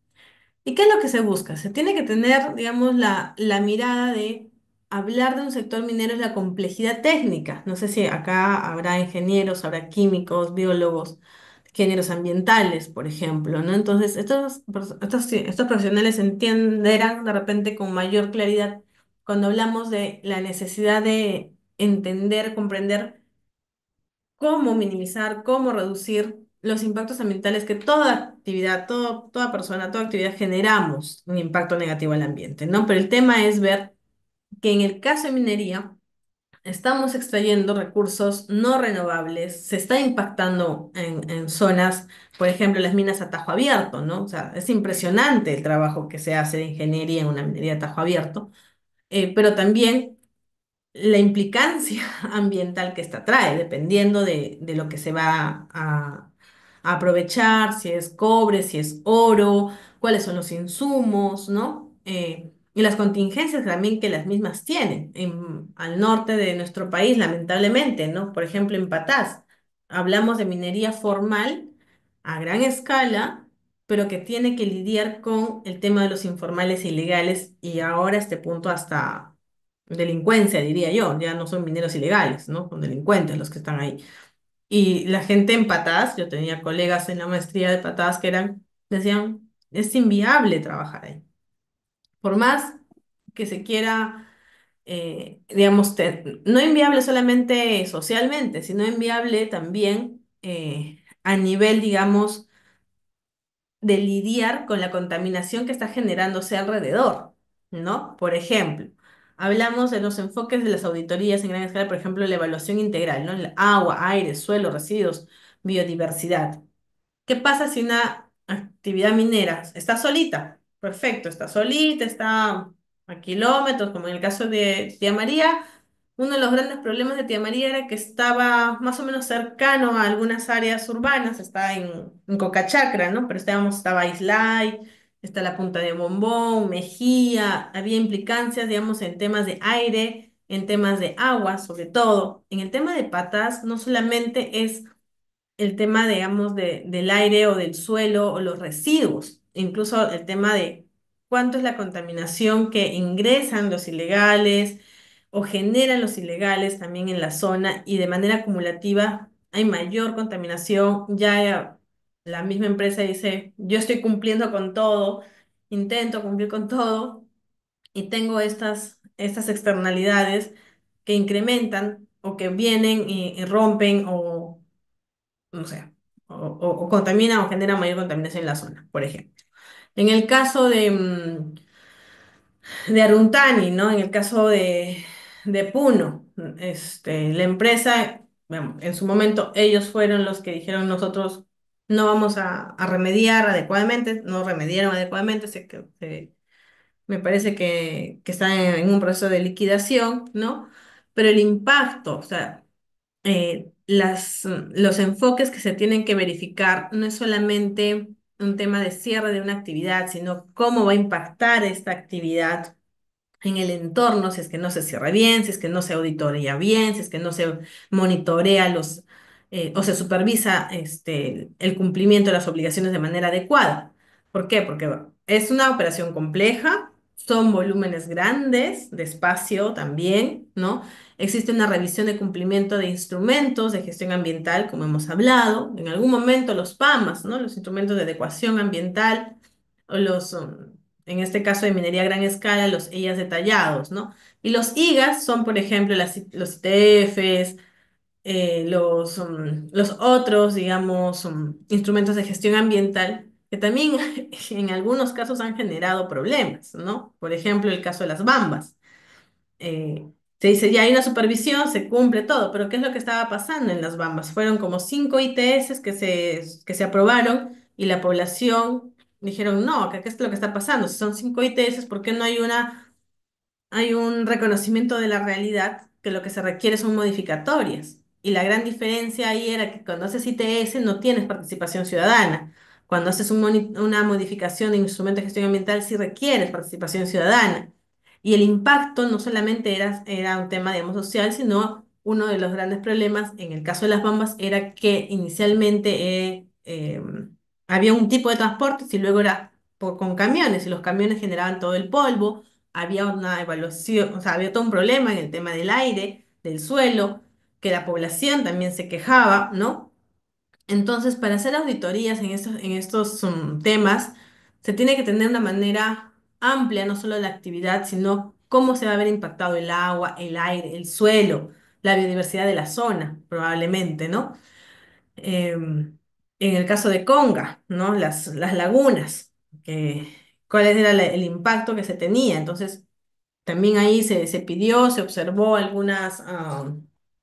¿Y qué es lo que se busca? Se tiene que tener, digamos, la mirada de hablar de un sector minero es la complejidad técnica. No sé si acá habrá ingenieros, habrá químicos, biólogos, ingenieros ambientales, por ejemplo, ¿no? Entonces, estos profesionales entenderán de repente con mayor claridad cuando hablamos de la necesidad de entender, comprender cómo minimizar, cómo reducir los impactos ambientales que toda actividad, toda persona, toda actividad generamos un impacto negativo al ambiente, ¿no? Pero el tema es ver que en el caso de minería estamos extrayendo recursos no renovables, se está impactando en zonas, por ejemplo, las minas a tajo abierto, ¿no? O sea, es impresionante el trabajo que se hace de ingeniería en una minería a tajo abierto, pero también la implicancia ambiental que esta trae, dependiendo de lo que se va a aprovechar, si es cobre, si es oro, cuáles son los insumos, ¿no? Y las contingencias también que las mismas tienen al norte de nuestro país, lamentablemente, ¿no? Por ejemplo, en Patás, hablamos de minería formal a gran escala, pero que tiene que lidiar con el tema de los informales e ilegales y ahora a este punto hasta delincuencia, diría yo, ya no son mineros ilegales, ¿no? Son delincuentes los que están ahí. Y la gente en Patadas, yo tenía colegas en la maestría de Patadas que decían, es inviable trabajar ahí. Por más que se quiera, digamos, no inviable solamente socialmente, sino inviable también a nivel, digamos, de lidiar con la contaminación que está generándose alrededor, ¿no? Por ejemplo, hablamos de los enfoques de las auditorías en gran escala, por ejemplo, la evaluación integral, ¿no? El agua, aire, suelo, residuos, biodiversidad. ¿Qué pasa si una actividad minera está solita? Perfecto, está solita, está a kilómetros, como en el caso de Tía María. Uno de los grandes problemas de Tía María era que estaba más o menos cercano a algunas áreas urbanas, está en Cocachacra, ¿no? Pero estaba Islay, está la Punta de Bombón, Mejía, había implicancias, digamos, en temas de aire, en temas de agua, sobre todo. En el tema de patas, no solamente es el tema, digamos, del aire o del suelo o los residuos, incluso el tema de cuánto es la contaminación que ingresan los ilegales o generan los ilegales también en la zona y de manera acumulativa hay mayor contaminación, ya la misma empresa dice, yo estoy cumpliendo con todo, intento cumplir con todo y tengo estas externalidades que incrementan o que vienen y rompen o no sé, o contamina o genera mayor contaminación en la zona, por ejemplo. En el caso de Aruntani, ¿no? En el caso de Puno, la empresa, bueno, en su momento ellos fueron los que dijeron nosotros no vamos a remediar adecuadamente, no remediaron adecuadamente, me parece que están en un proceso de liquidación, ¿no? Pero el impacto, o sea, los enfoques que se tienen que verificar no es solamente un tema de cierre de una actividad, sino cómo va a impactar esta actividad en el entorno, si es que no se cierra bien, si es que no se auditoría bien, si es que no se monitorea o se supervisa el cumplimiento de las obligaciones de manera adecuada. ¿Por qué? Porque bueno, es una operación compleja, son volúmenes grandes de espacio también, ¿no? Existe una revisión de cumplimiento de instrumentos de gestión ambiental, como hemos hablado. En algún momento los PAMAS, ¿no? Los instrumentos de adecuación ambiental, o en este caso de minería a gran escala, los EIAs detallados, ¿no? Y los IGAs son, por ejemplo, los ITFs, los otros, digamos, instrumentos de gestión ambiental, que también en algunos casos han generado problemas, ¿no? Por ejemplo, el caso de las bambas. Se dice, ya hay una supervisión, se cumple todo, pero ¿qué es lo que estaba pasando en las Bambas? Fueron como 5 ITS que se aprobaron y la población dijeron, no, ¿qué es lo que está pasando? Si son 5 ITS, ¿por qué no hay un reconocimiento de la realidad que lo que se requiere son modificatorias? Y la gran diferencia ahí era que cuando haces ITS no tienes participación ciudadana. Cuando haces una modificación de instrumento de gestión ambiental sí requieres participación ciudadana. Y el impacto no solamente era un tema, digamos, social, sino uno de los grandes problemas en el caso de las Bambas era que inicialmente había un tipo de transporte y luego era con camiones y los camiones generaban todo el polvo, había una evaluación, o sea, había todo un problema en el tema del aire, del suelo, que la población también se quejaba, ¿no? Entonces, para hacer auditorías en estos temas, se tiene que tener una manera amplia, no solo de la actividad, sino cómo se va a ver impactado el agua, el aire, el suelo, la biodiversidad de la zona, probablemente, ¿no? En el caso de Conga, ¿no? Las lagunas, cuál era el impacto que se tenía. Entonces, también ahí se pidió, se observó algunas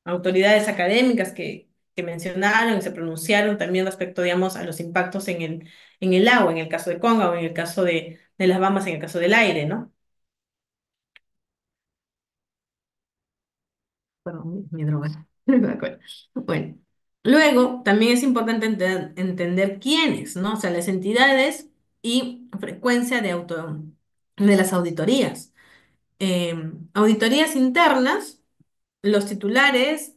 autoridades académicas que mencionaron y se pronunciaron también respecto, digamos, a los impactos en el agua, en el caso de Conga o en el caso de las Bambas, en el caso del aire, ¿no? Perdón, mi droga. No me acuerdo. Bueno, luego también es importante entender quiénes, ¿no? O sea, las entidades y frecuencia de las auditorías. Auditorías internas. Los titulares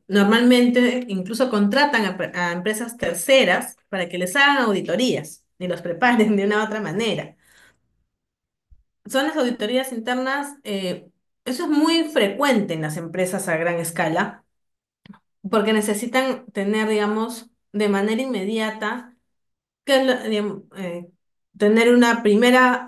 normalmente incluso contratan a empresas terceras para que les hagan auditorías y los preparen de una u otra manera. Son las auditorías internas, eso es muy frecuente en las empresas a gran escala, porque necesitan tener, digamos, de manera inmediata, tener una primera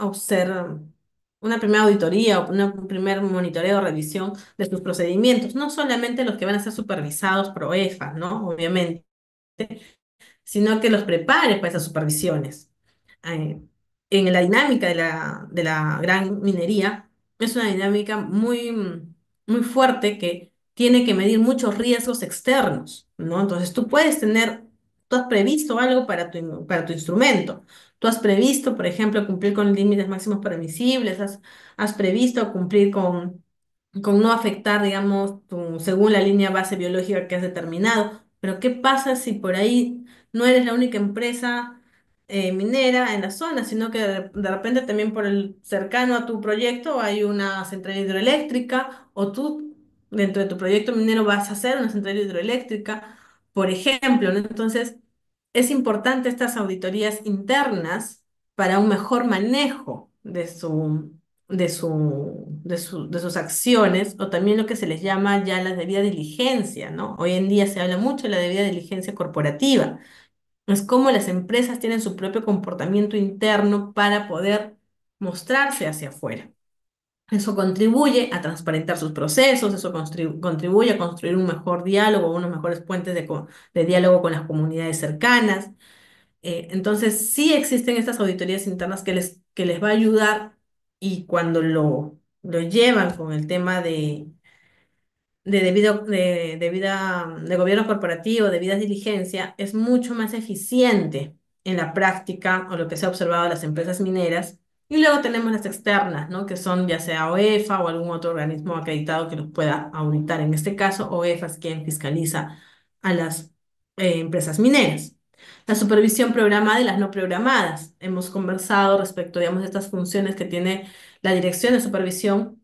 auditoría o un primer monitoreo o revisión de sus procedimientos, no solamente los que van a ser supervisados por OEFA, ¿no? Obviamente, sino que los prepare para esas supervisiones. Eh, en la dinámica de la gran minería, es una dinámica muy fuerte que tiene que medir muchos riesgos externos, ¿no? Entonces tú has previsto algo para tu instrumento. Tú has previsto, por ejemplo, cumplir con límites máximos permisibles, has previsto cumplir con no afectar, digamos, según la línea base biológica que has determinado. Pero ¿qué pasa si por ahí no eres la única empresa minera en la zona, sino que de repente también por el cercano a tu proyecto hay una central hidroeléctrica o tú dentro de tu proyecto minero vas a hacer una central hidroeléctrica, por ejemplo, ¿no? Entonces, es importante estas auditorías internas para un mejor manejo de sus acciones o también lo que se les llama ya la debida diligencia, ¿no? Hoy en día se habla mucho de la debida diligencia corporativa. Es como las empresas tienen su propio comportamiento interno para poder mostrarse hacia afuera. Eso contribuye a transparentar sus procesos, eso contribuye a construir un mejor diálogo, unos mejores puentes de diálogo con las comunidades cercanas. Entonces, sí existen estas auditorías internas que les va a ayudar y cuando lo llevan con el tema de gobierno corporativo, debida diligencia, es mucho más eficiente en la práctica o lo que se ha observado en las empresas mineras. Y luego tenemos las externas, ¿no? Que son ya sea OEFA o algún otro organismo acreditado que los pueda auditar. En este caso, OEFA es quien fiscaliza a las empresas mineras. La supervisión programada y las no programadas. Hemos conversado respecto, digamos, de estas funciones que tiene la Dirección de Supervisión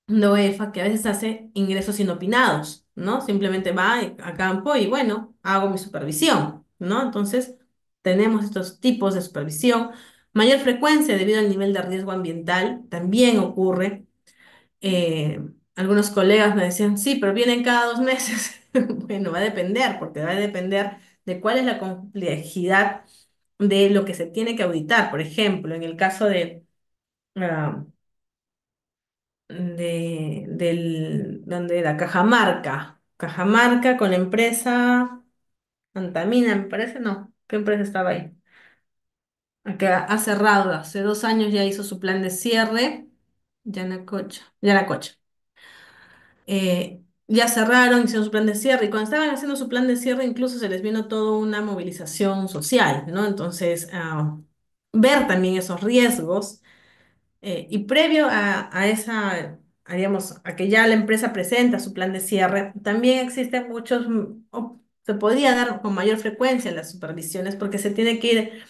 de OEFA, que a veces hace ingresos inopinados, ¿no? Simplemente va a campo y, bueno, hago mi supervisión, ¿no? Entonces, tenemos estos tipos de supervisión. Mayor frecuencia debido al nivel de riesgo ambiental, también ocurre. Eh, Algunos colegas me decían, sí, pero vienen cada 2 meses. Bueno, va a depender, porque va a depender de cuál es la complejidad de lo que se tiene que auditar. Por ejemplo, en el caso ah, donde la Cajamarca con la empresa Antamina, me parece, no, ¿qué empresa estaba ahí? Que ha cerrado, hace 2 años ya hizo su plan de cierre, Yanacocha. Ya cerraron, hicieron su plan de cierre y cuando estaban haciendo su plan de cierre incluso se les vino toda una movilización social, ¿no? Entonces, ver también esos riesgos y previo a esa, digamos, a que ya la empresa presenta su plan de cierre, también existen muchos, o se podría dar con mayor frecuencia las supervisiones porque se tiene que ir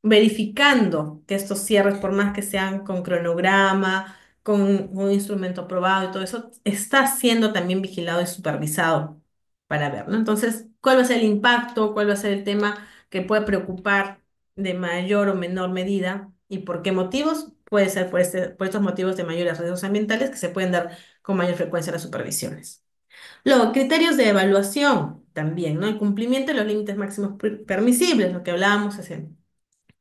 verificando que estos cierres, por más que sean con cronograma, con un instrumento aprobado y todo eso, está siendo también vigilado y supervisado para ver, ¿no? Entonces, ¿cuál va a ser el impacto? ¿Cuál va a ser el tema que puede preocupar de mayor o menor medida? ¿Y por qué motivos? Puede ser por estos motivos de mayores riesgos ambientales que se pueden dar con mayor frecuencia en las supervisiones. Luego, criterios de evaluación también, ¿no? El cumplimiento de los límites máximos permisibles, lo que hablábamos hace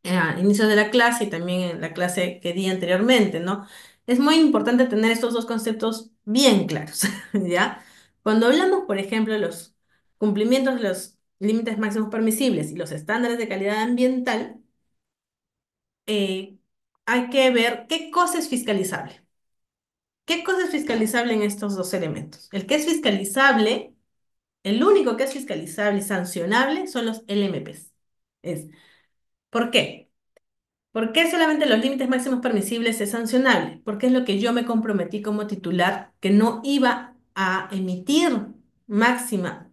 a inicios de la clase y también en la clase que di anteriormente, ¿no? Es muy importante tener estos dos conceptos bien claros, ¿ya? Cuando hablamos, por ejemplo, de los cumplimientos de los límites máximos permisibles y los estándares de calidad ambiental, eh, hay que ver qué cosa es fiscalizable. ¿Qué cosa es fiscalizable en estos dos elementos? El que es fiscalizable, el único que es fiscalizable y sancionable son los LMPs. Es, ¿Por qué? ¿Por qué solamente los límites máximos permisibles es sancionable? Porque es lo que yo me comprometí como titular, que no iba a emitir máxima.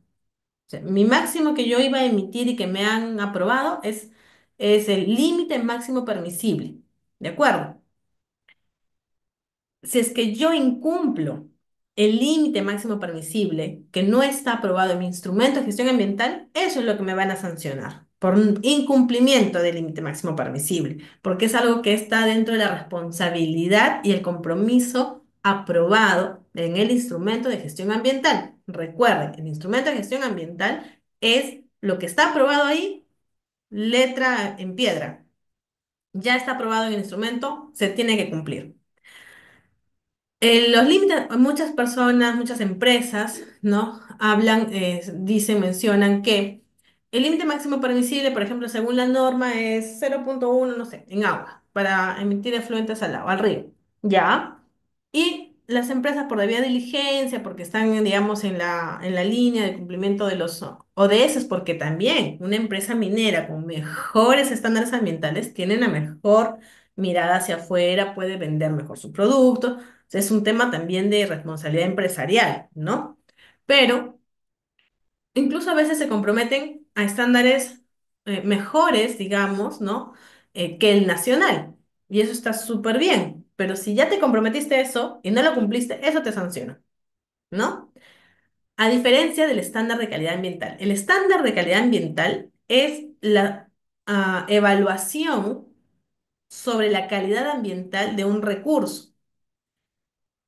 O sea, mi máximo que yo iba a emitir y que me han aprobado es el límite máximo permisible. ¿De acuerdo? Si es que yo incumplo el límite máximo permisible que no está aprobado en mi instrumento de gestión ambiental, eso es lo que me van a sancionar por un incumplimiento del límite máximo permisible, porque es algo que está dentro de la responsabilidad y el compromiso aprobado en el instrumento de gestión ambiental. Recuerden, el instrumento de gestión ambiental es lo que está aprobado ahí, letra en piedra. Ya está aprobado en el instrumento, se tiene que cumplir. Los límites, muchas personas, muchas empresas, ¿no? Hablan, dicen, mencionan que el límite máximo permisible, por ejemplo, según la norma, es 0,1, no sé, en agua, para emitir efluentes al agua, al río. ¿Ya? Y las empresas por debida diligencia, porque están, digamos, en la línea de cumplimiento de los ODS, porque también una empresa minera con mejores estándares ambientales tiene una mejor mirada hacia afuera, puede vender mejor su producto. Es un tema también de responsabilidad empresarial, ¿no? Pero incluso a veces se comprometen a estándares mejores, digamos, ¿no? Que el nacional. Y eso está súper bien. Pero si ya te comprometiste a eso y no lo cumpliste, eso te sanciona, ¿no? A diferencia del estándar de calidad ambiental. El estándar de calidad ambiental es la evaluación sobre la calidad ambiental de un recurso.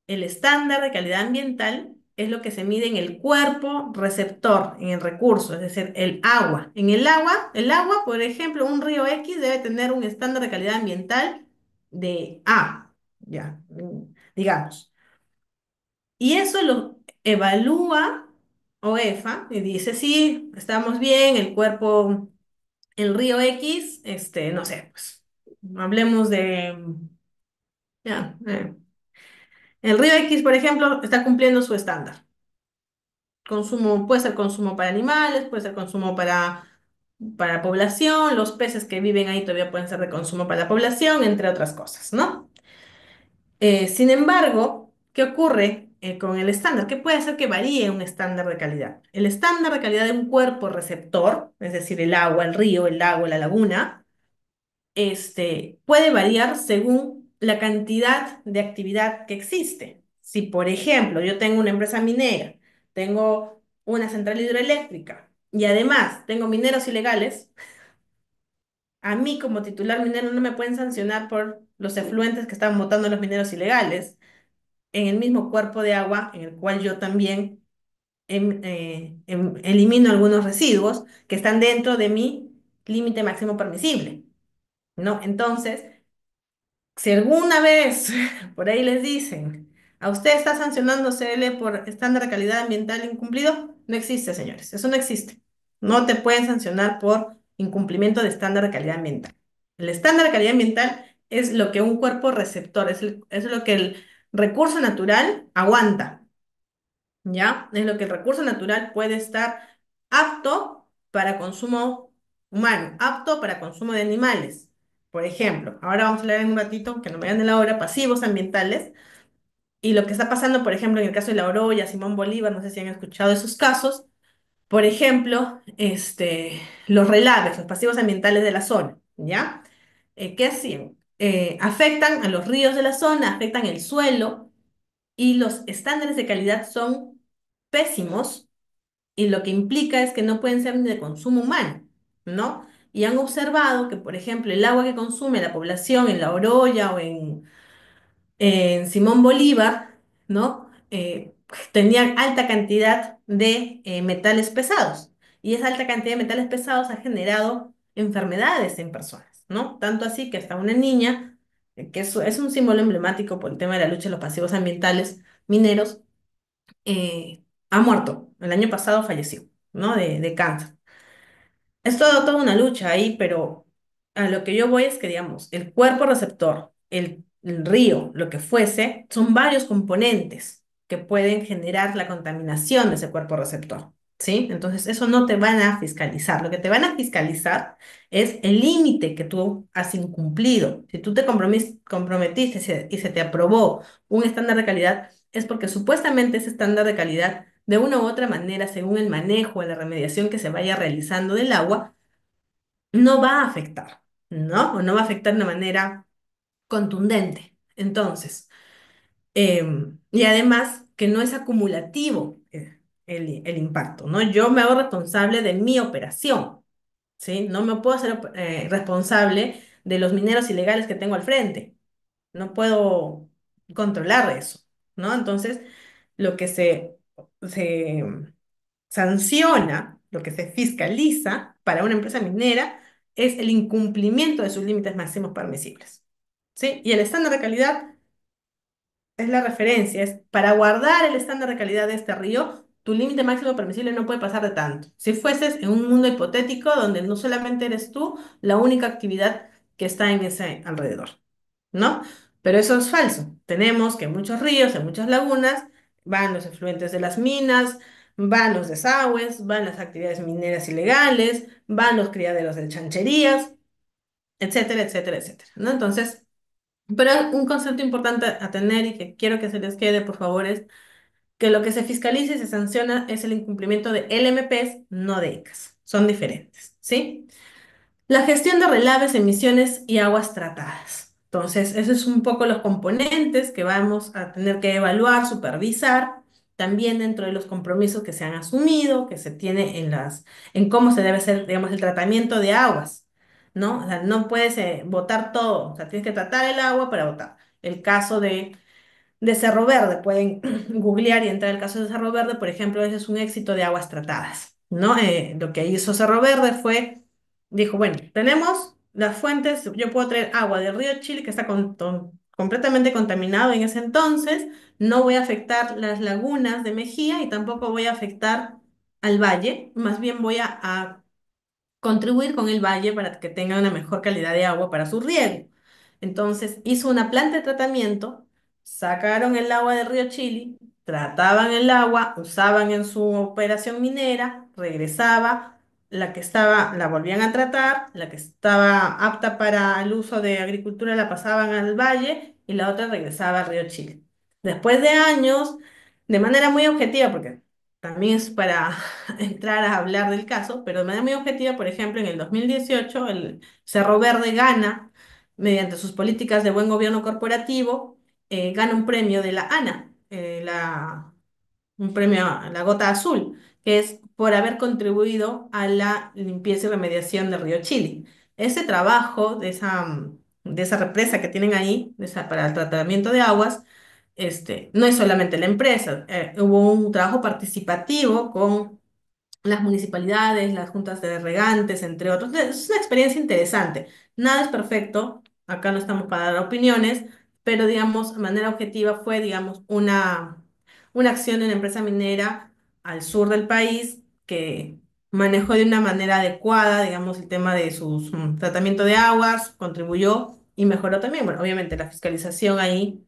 El estándar de calidad ambiental es lo que se mide en el cuerpo receptor, en el recurso, es decir, el agua. En el agua, por ejemplo, un río X debe tener un estándar de calidad ambiental de A, ya, digamos. Y eso lo evalúa OEFA y dice, sí, estamos bien, el cuerpo, el río X, no sé, pues, hablemos de, ya, el río X, por ejemplo, está cumpliendo su estándar. Consumo, puede ser consumo para animales, puede ser consumo para población, los peces que viven ahí todavía pueden ser de consumo para la población, entre otras cosas, ¿no? Sin embargo, ¿qué ocurre? con el estándar? ¿Qué puede hacer que varíe un estándar de calidad? El estándar de calidad de un cuerpo receptor, es decir, el agua, el río, el lago, la laguna, puede variar según la cantidad de actividad que existe. Si, por ejemplo, yo tengo una empresa minera, tengo una central hidroeléctrica y además tengo mineros ilegales, a mí como titular minero no me pueden sancionar por los efluentes que están botando los mineros ilegales en el mismo cuerpo de agua en el cual yo también elimino algunos residuos que están dentro de mi límite máximo permisible, ¿no? Entonces, si alguna vez por ahí les dicen, a usted está sancionando CL por estándar de calidad ambiental incumplido, no existe, señores, eso no existe. No te pueden sancionar por incumplimiento de estándar de calidad ambiental. El estándar de calidad ambiental es lo que un cuerpo receptor, es lo que el recurso natural aguanta. ¿Ya? Es lo que el recurso natural puede estar apto para consumo humano, apto para consumo de animales. Por ejemplo, ahora vamos a leer en un ratito, que no me dan de la hora, pasivos ambientales, y lo que está pasando, por ejemplo, en el caso de La Oroya, Simón Bolívar, no sé si han escuchado esos casos, por ejemplo, los relaves, los pasivos ambientales de la zona, ¿ya? ¿Qué hacían? Afectan a los ríos de la zona, afectan el suelo, y los estándares de calidad son pésimos y lo que implica es que no pueden ser ni de consumo humano, ¿no? Y han observado que, por ejemplo, el agua que consume la población en La Oroya o en Simón Bolívar, ¿no? Tenían alta cantidad de metales pesados. Y esa alta cantidad de metales pesados ha generado enfermedades en personas, ¿no? Tanto así que hasta una niña, que es un símbolo emblemático por el tema de la lucha de los pasivos ambientales mineros, ha muerto. El año pasado falleció, ¿no? De cáncer. Es toda una lucha ahí, pero a lo que yo voy es que, digamos, el cuerpo receptor, el río, lo que fuese, son varios componentes que pueden generar la contaminación de ese cuerpo receptor, ¿sí? Entonces, eso no te van a fiscalizar. Lo que te van a fiscalizar es el límite que tú has incumplido. Si tú te comprometiste y se te aprobó un estándar de calidad, es porque supuestamente ese estándar de calidad de una u otra manera, según el manejo, la remediación que se vaya realizando del agua, no va a afectar, ¿no? O no va a afectar de una manera contundente. Entonces, y además que no es acumulativo el impacto, ¿no? Yo me hago responsable de mi operación, ¿sí? No me puedo hacer responsable de los mineros ilegales que tengo al frente. No puedo controlar eso, ¿no? Entonces, lo que se sanciona, lo que se fiscaliza para una empresa minera es el incumplimiento de sus límites máximos permisibles, ¿sí? Y el estándar de calidad es la referencia, es para guardar el estándar de calidad de este río, tu límite máximo permisible no puede pasar de tanto. Si fueses en un mundo hipotético donde no solamente eres tú la única actividad que está en ese alrededor, ¿no? Pero eso es falso. Tenemos que en muchos ríos, en muchas lagunas, van los efluentes de las minas, van los desagües, van las actividades mineras ilegales, van los criaderos de chancherías, etcétera, etcétera, etcétera, ¿no? Entonces, pero un concepto importante a tener y que quiero que se les quede, por favor, es que lo que se fiscaliza y se sanciona es el incumplimiento de LMPs, no de ECAs. Son diferentes, ¿sí? La gestión de relaves, emisiones y aguas tratadas. Entonces, esos es un poco los componentes que vamos a tener que evaluar, supervisar, también dentro de los compromisos que se han asumido, que se tiene en cómo se debe hacer, digamos, el tratamiento de aguas, ¿no? O sea, no puedes botar todo, o sea, tienes que tratar el agua para botar. El caso de Cerro Verde. Pueden googlear y entrar el caso de Cerro Verde, por ejemplo, ese es un éxito de aguas tratadas, ¿no? Lo que hizo Cerro Verde fue, dijo, bueno, tenemos las fuentes, yo puedo traer agua del río Chile que está completamente contaminado en ese entonces, no voy a afectar las lagunas de Mejía y tampoco voy a afectar al valle, más bien voy a contribuir con el valle para que tenga una mejor calidad de agua para su riego. Entonces hizo una planta de tratamiento, sacaron el agua del río Chili, trataban el agua, usaban en su operación minera, regresaba, la que estaba, la volvían a tratar, la que estaba apta para el uso de agricultura la pasaban al valle y la otra regresaba al río Chili. Después de años de manera muy objetiva, porque también es para entrar a hablar del caso, pero de manera muy objetiva, por ejemplo, en el 2018 el Cerro Verde gana, mediante sus políticas de buen gobierno corporativo, gana un premio de la ANA, un premio a la Gota Azul, que es por haber contribuido a la limpieza y remediación del río Chili. Ese trabajo de esa represa que tienen ahí, para el tratamiento de aguas, no es solamente la empresa, hubo un trabajo participativo con las municipalidades, las juntas de regantes, entre otros. Es una experiencia interesante. Nada es perfecto, acá no estamos para dar opiniones, pero digamos, de manera objetiva fue, digamos, una acción de una empresa minera al sur del país que manejó de una manera adecuada, digamos, el tema de su tratamiento de aguas, contribuyó y mejoró también. Bueno, obviamente la fiscalización ahí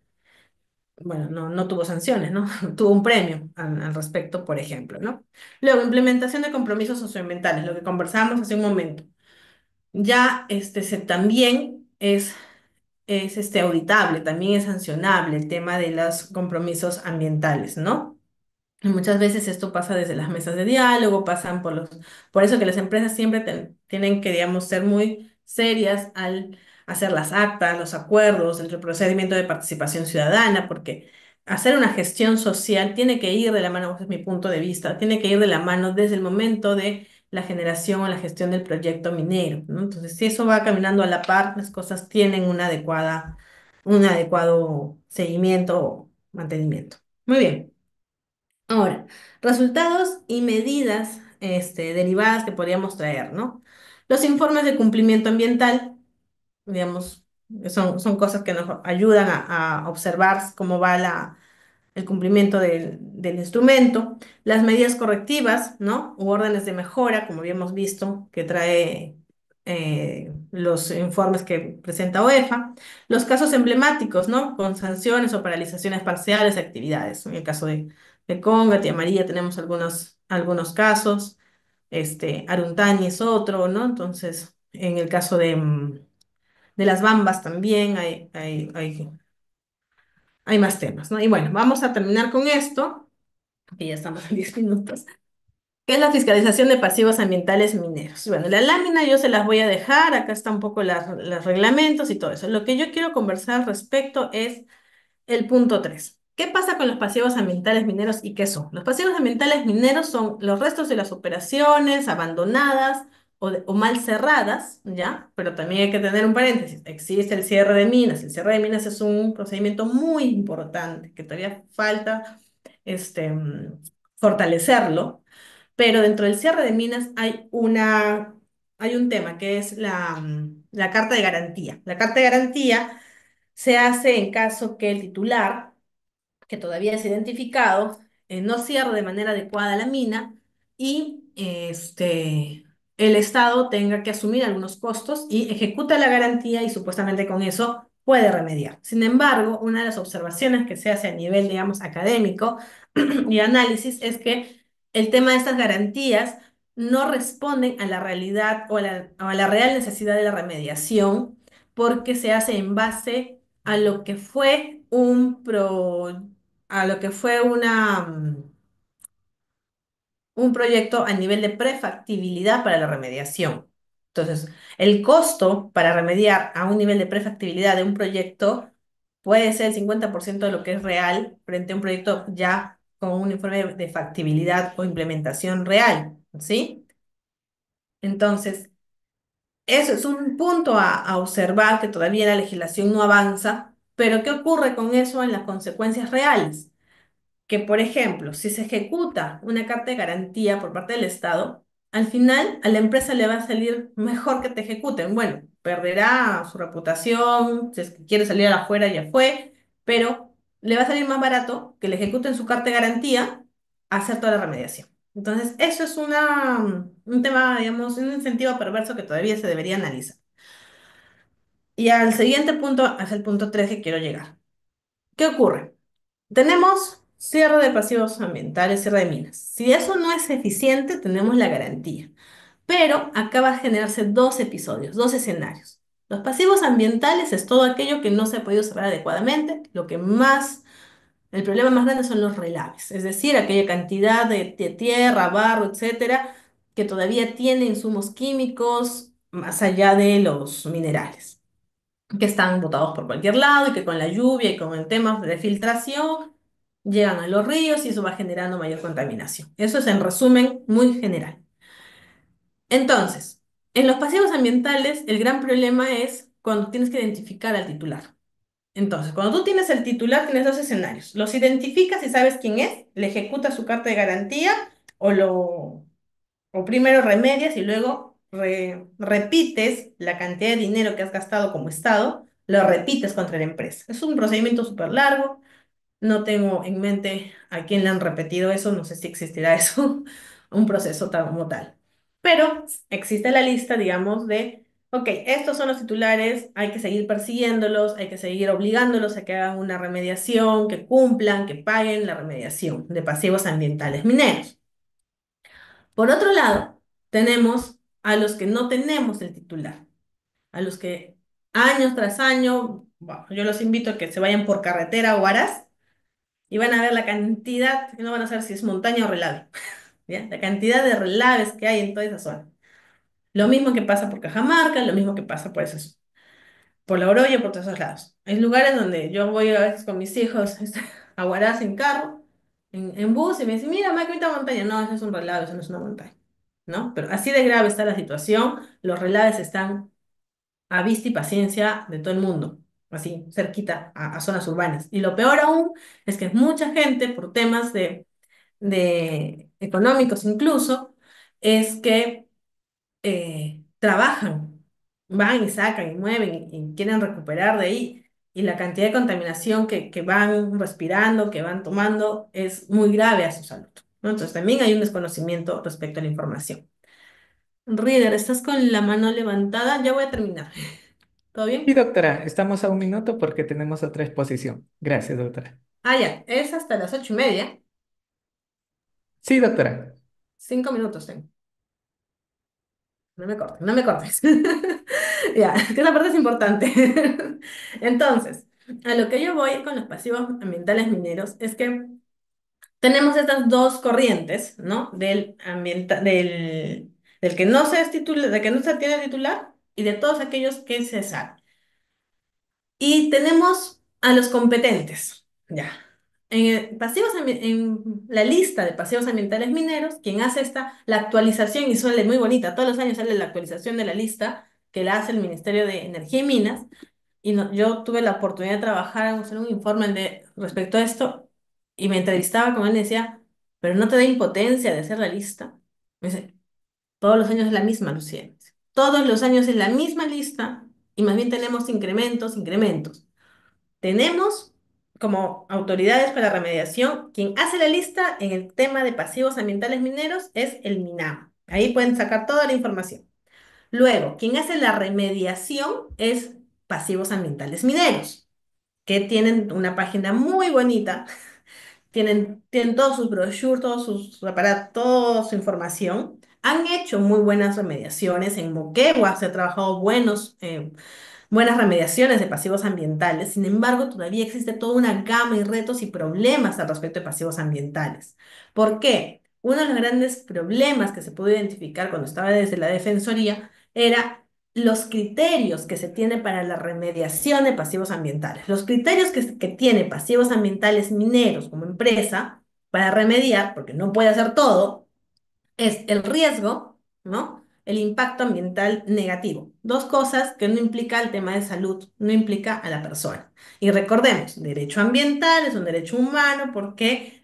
bueno, no tuvo sanciones, ¿no? Tuvo un premio al respecto, por ejemplo, ¿no? Luego, implementación de compromisos socioambientales, lo que conversábamos hace un momento. Ya también es auditable, también es sancionable el tema de los compromisos ambientales, ¿no? Y muchas veces esto pasa desde las mesas de diálogo, pasan por eso que las empresas siempre tienen que, digamos, ser muy serias al hacer las actas, los acuerdos, el procedimiento de participación ciudadana, porque hacer una gestión social tiene que ir de la mano, ese es mi punto de vista, tiene que ir de la mano desde el momento de la generación o la gestión del proyecto minero, ¿no? Entonces, si eso va caminando a la par, las cosas tienen un adecuado seguimiento o mantenimiento. Muy bien. Ahora, resultados y medidas derivadas que podríamos traer, ¿no? Los informes de cumplimiento ambiental, digamos, son cosas que nos ayudan a observar cómo va el cumplimiento del instrumento, las medidas correctivas, ¿no? U órdenes de mejora, como habíamos visto, que trae los informes que presenta OEFA, los casos emblemáticos, ¿no? Con sanciones o paralizaciones parciales de actividades. En el caso de Conga, Tía María, tenemos algunos casos, Aruntani es otro, ¿no? Entonces, en el caso de las Bambas también hay más temas, ¿no? Y bueno, vamos a terminar con esto, que ya estamos en 10 minutos, que es la fiscalización de pasivos ambientales mineros. Bueno, la lámina yo se las voy a dejar, acá está un poco los reglamentos y todo eso. Lo que yo quiero conversar al respecto es el punto 3. ¿Qué pasa con los pasivos ambientales mineros y qué son? Los pasivos ambientales mineros son los restos de las operaciones abandonadas o mal cerradas, ¿ya? Pero también hay que tener un paréntesis. Existe el cierre de minas. El cierre de minas es un procedimiento muy importante que todavía falta fortalecerlo, pero dentro del cierre de minas hay un tema que es la carta de garantía. La carta de garantía se hace en caso que el titular que todavía es identificado, no cierre de manera adecuada la mina y el Estado tenga que asumir algunos costos y ejecuta la garantía y supuestamente con eso puede remediar. Sin embargo, una de las observaciones que se hace a nivel, digamos, académico y análisis es que el tema de estas garantías no responden a la realidad o a la real necesidad de la remediación porque se hace en base a lo que fue a lo que fue un proyecto a nivel de prefactibilidad para la remediación. Entonces, el costo para remediar a un nivel de prefactibilidad de un proyecto puede ser el 50% de lo que es real frente a un proyecto ya con un informe de factibilidad o implementación real, ¿sí? Entonces, eso es un punto a observar que todavía la legislación no avanza, pero ¿qué ocurre con eso en las consecuencias reales? Que, por ejemplo, si se ejecuta una carta de garantía por parte del Estado, al final a la empresa le va a salir mejor que te ejecuten. Bueno, perderá su reputación, si es que quiere salir afuera ya fue, pero le va a salir más barato que le ejecuten su carta de garantía a hacer toda la remediación. Entonces, eso es un tema, digamos, un incentivo perverso que todavía se debería analizar. Y al siguiente punto, es el punto 3 que quiero llegar. ¿Qué ocurre? Tenemos cierre de pasivos ambientales, cierre de minas. Si eso no es eficiente, tenemos la garantía. Pero acá va a generarse dos episodios, dos escenarios. Los pasivos ambientales es todo aquello que no se ha podido cerrar adecuadamente, lo que más El problema más grande son los relaves, es decir, aquella cantidad de tierra, barro, etcétera, que todavía tiene insumos químicos más allá de los minerales, que están botados por cualquier lado y que con la lluvia y con el tema de filtración llegan a los ríos y eso va generando mayor contaminación. Eso es en resumen muy general. Entonces, en los pasivos ambientales, el gran problema es cuando tienes que identificar al titular. Entonces, cuando tú tienes el titular, tienes dos escenarios. Los identificas y sabes quién es, le ejecutas su carta de garantía o o primero remedias y luego repites la cantidad de dinero que has gastado como Estado, lo repites contra la empresa. Es un procedimiento súper largo, no tengo en mente a quién le han repetido eso, no sé si existirá eso, un proceso como tal. Pero existe la lista, digamos, de, ok, estos son los titulares, hay que seguir persiguiéndolos, hay que seguir obligándolos a que hagan una remediación, que cumplan, que paguen la remediación de pasivos ambientales mineros. Por otro lado, tenemos a los que no tenemos el titular, a los que año tras año, bueno, yo los invito a que se vayan por carretera o aras y van a ver la cantidad, y no van a saber si es montaña o relave, ¿ya? La cantidad de relaves que hay en toda esa zona. Lo mismo que pasa por Cajamarca, lo mismo que pasa por esos, por La Oroya, por todos esos lados. Hay lugares donde yo voy a veces con mis hijos a Huaraz en carro, en bus, y me dicen, mira, ma, qué bonita montaña. No, eso es un relave, eso no es una montaña, ¿no? Pero así de grave está la situación, los relaves están a vista y paciencia de todo el mundo, así, cerquita a zonas urbanas. Y lo peor aún es que mucha gente, por temas de económicos incluso, es que trabajan, van y sacan y mueven y quieren recuperar de ahí. Y la cantidad de contaminación que van respirando, que van tomando, es muy grave a su salud, ¿no? Entonces también hay un desconocimiento respecto a la información. Reader, ¿estás con la mano levantada? Ya voy a terminar. ¿Todo Y bien? doctora, estamos a un minuto porque tenemos otra exposición. Gracias, doctora. Ah, ya, es hasta las 8:30. Sí, doctora. 5 minutos tengo. No me cortes, no me cortes. Ya, que esa parte es importante. Entonces, a lo que yo voy con los pasivos ambientales mineros es que tenemos estas dos corrientes, ¿no? Del que no se es titular, de que no se tiene titular y de todos aquellos que se saben. Y tenemos a los competentes, ya. En la lista de pasivos ambientales mineros, quien hace la actualización, y suele muy bonita, todos los años sale la actualización de la lista que la hace el Ministerio de Energía y Minas, y yo tuve la oportunidad de trabajar, hacer un informe respecto a esto, y me entrevistaba con él y decía, pero no te da impotencia de hacer la lista. Me dice, todos los años es la misma, Lucía. Todos los años es la misma lista, y más bien tenemos incrementos, incrementos. Tenemos como autoridades para la remediación, quien hace la lista en el tema de pasivos ambientales mineros es el MINAM. Ahí pueden sacar toda la información. Luego, quien hace la remediación es pasivos ambientales mineros, que tienen una página muy bonita, tienen todos sus brochures, todos sus aparatos, toda su información. Han hecho muy buenas remediaciones en Moquegua, se ha trabajado buenas remediaciones de pasivos ambientales. Sin embargo, todavía existe toda una gama y retos y problemas al respecto de pasivos ambientales. ¿Por qué? Uno de los grandes problemas que se pudo identificar cuando estaba desde la Defensoría era los criterios que se tiene para la remediación de pasivos ambientales. Los criterios que tiene pasivos ambientales mineros como empresa para remediar, porque no puede hacer todo, es el riesgo, ¿no? El impacto ambiental negativo. Dos cosas que no implica el tema de salud, no implica a la persona. Y recordemos, derecho ambiental es un derecho humano porque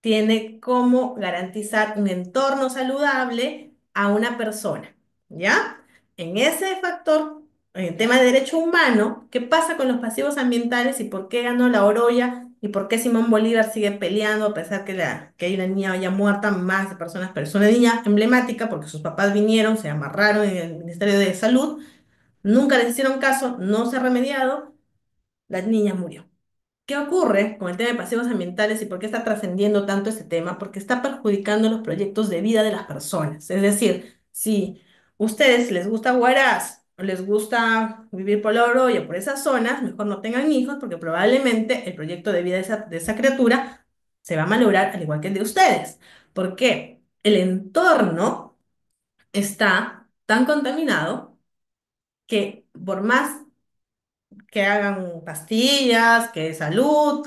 tiene como garantizar un entorno saludable a una persona, ¿ya? En ese factor, en el tema de derecho humano, ¿qué pasa con los pasivos ambientales y por qué ganó la Oroya y por qué Simón Bolívar sigue peleando a pesar que hay una niña ya muerta, más de personas, pero es una niña emblemática porque sus papás vinieron, se amarraron en el Ministerio de Salud, nunca les hicieron caso, no se ha remediado, la niña murió. ¿Qué ocurre con el tema de pasivos ambientales y por qué está trascendiendo tanto este tema? Porque está perjudicando los proyectos de vida de las personas. Es decir, si ustedes les gusta Huaraz les gusta vivir por la Oroya, o por esas zonas, mejor no tengan hijos porque probablemente el proyecto de vida de esa criatura se va a malograr al igual que el de ustedes. Porque el entorno está tan contaminado que por más que hagan pastillas, que salud,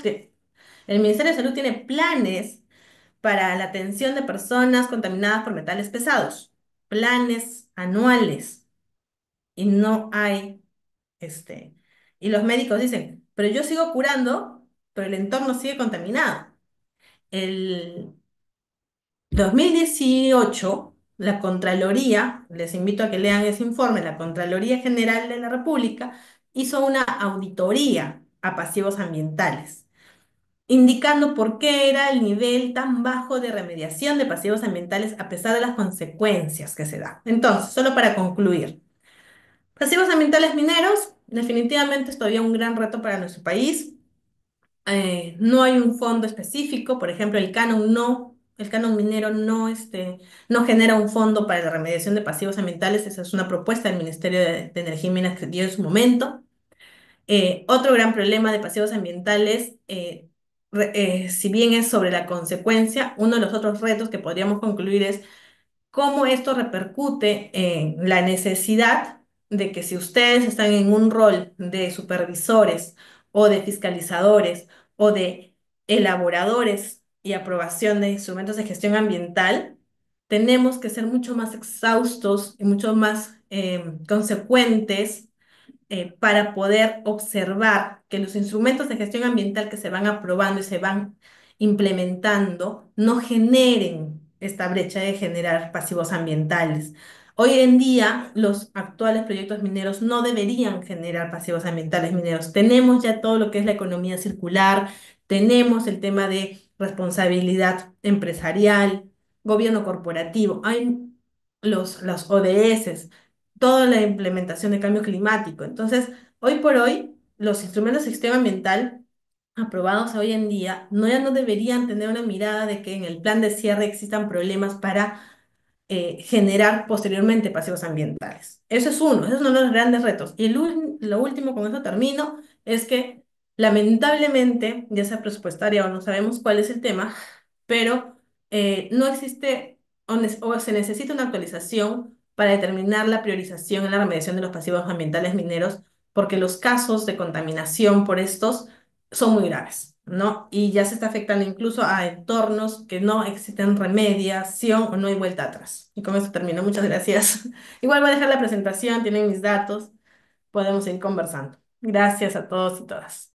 el Ministerio de Salud tiene planes para la atención de personas contaminadas por metales pesados, planes anuales, y no hay, este, y los médicos dicen, pero yo sigo curando, pero el entorno sigue contaminado. El 2018, la Contraloría, les invito a que lean ese informe, la Contraloría General de la República hizo una auditoría a pasivos ambientales, indicando por qué era el nivel tan bajo de remediación de pasivos ambientales a pesar de las consecuencias que se dan. Entonces, solo para concluir, pasivos ambientales mineros definitivamente es todavía un gran reto para nuestro país. No hay un fondo específico, por ejemplo, el canon minero no genera un fondo para la remediación de pasivos ambientales, esa es una propuesta del Ministerio de Energía y Minas que dio en su momento. Otro gran problema de pasivos ambientales, si bien es sobre la consecuencia, uno de los otros retos que podríamos concluir es cómo esto repercute en la necesidad de que si ustedes están en un rol de supervisores o de fiscalizadores o de elaboradores y aprobación de instrumentos de gestión ambiental, tenemos que ser mucho más exhaustos y mucho más consecuentes para poder observar que los instrumentos de gestión ambiental que se van aprobando y se van implementando no generen esta brecha de generar pasivos ambientales. Hoy en día, los actuales proyectos mineros no deberían generar pasivos ambientales mineros. Tenemos ya todo lo que es la economía circular, tenemos el tema de responsabilidad empresarial, gobierno corporativo, hay los ODS, toda la implementación de cambio climático. Entonces, hoy por hoy, los instrumentos de gestión ambiental aprobados hoy en día ya no deberían tener una mirada de que en el plan de cierre existan problemas para generar posteriormente pasivos ambientales. Ese es uno de los grandes retos. Y lo último, con eso termino, es que lamentablemente, ya sea presupuestaria o no sabemos cuál es el tema, pero no existe o se necesita una actualización para determinar la priorización en la remediación de los pasivos ambientales mineros, porque los casos de contaminación por estos son muy graves, ¿no? Y ya se está afectando incluso a entornos que no existen remediación o no hay vuelta atrás. Y con eso termino. Muchas gracias. Igual voy a dejar la presentación, tienen mis datos, podemos ir conversando. Gracias a todos y todas.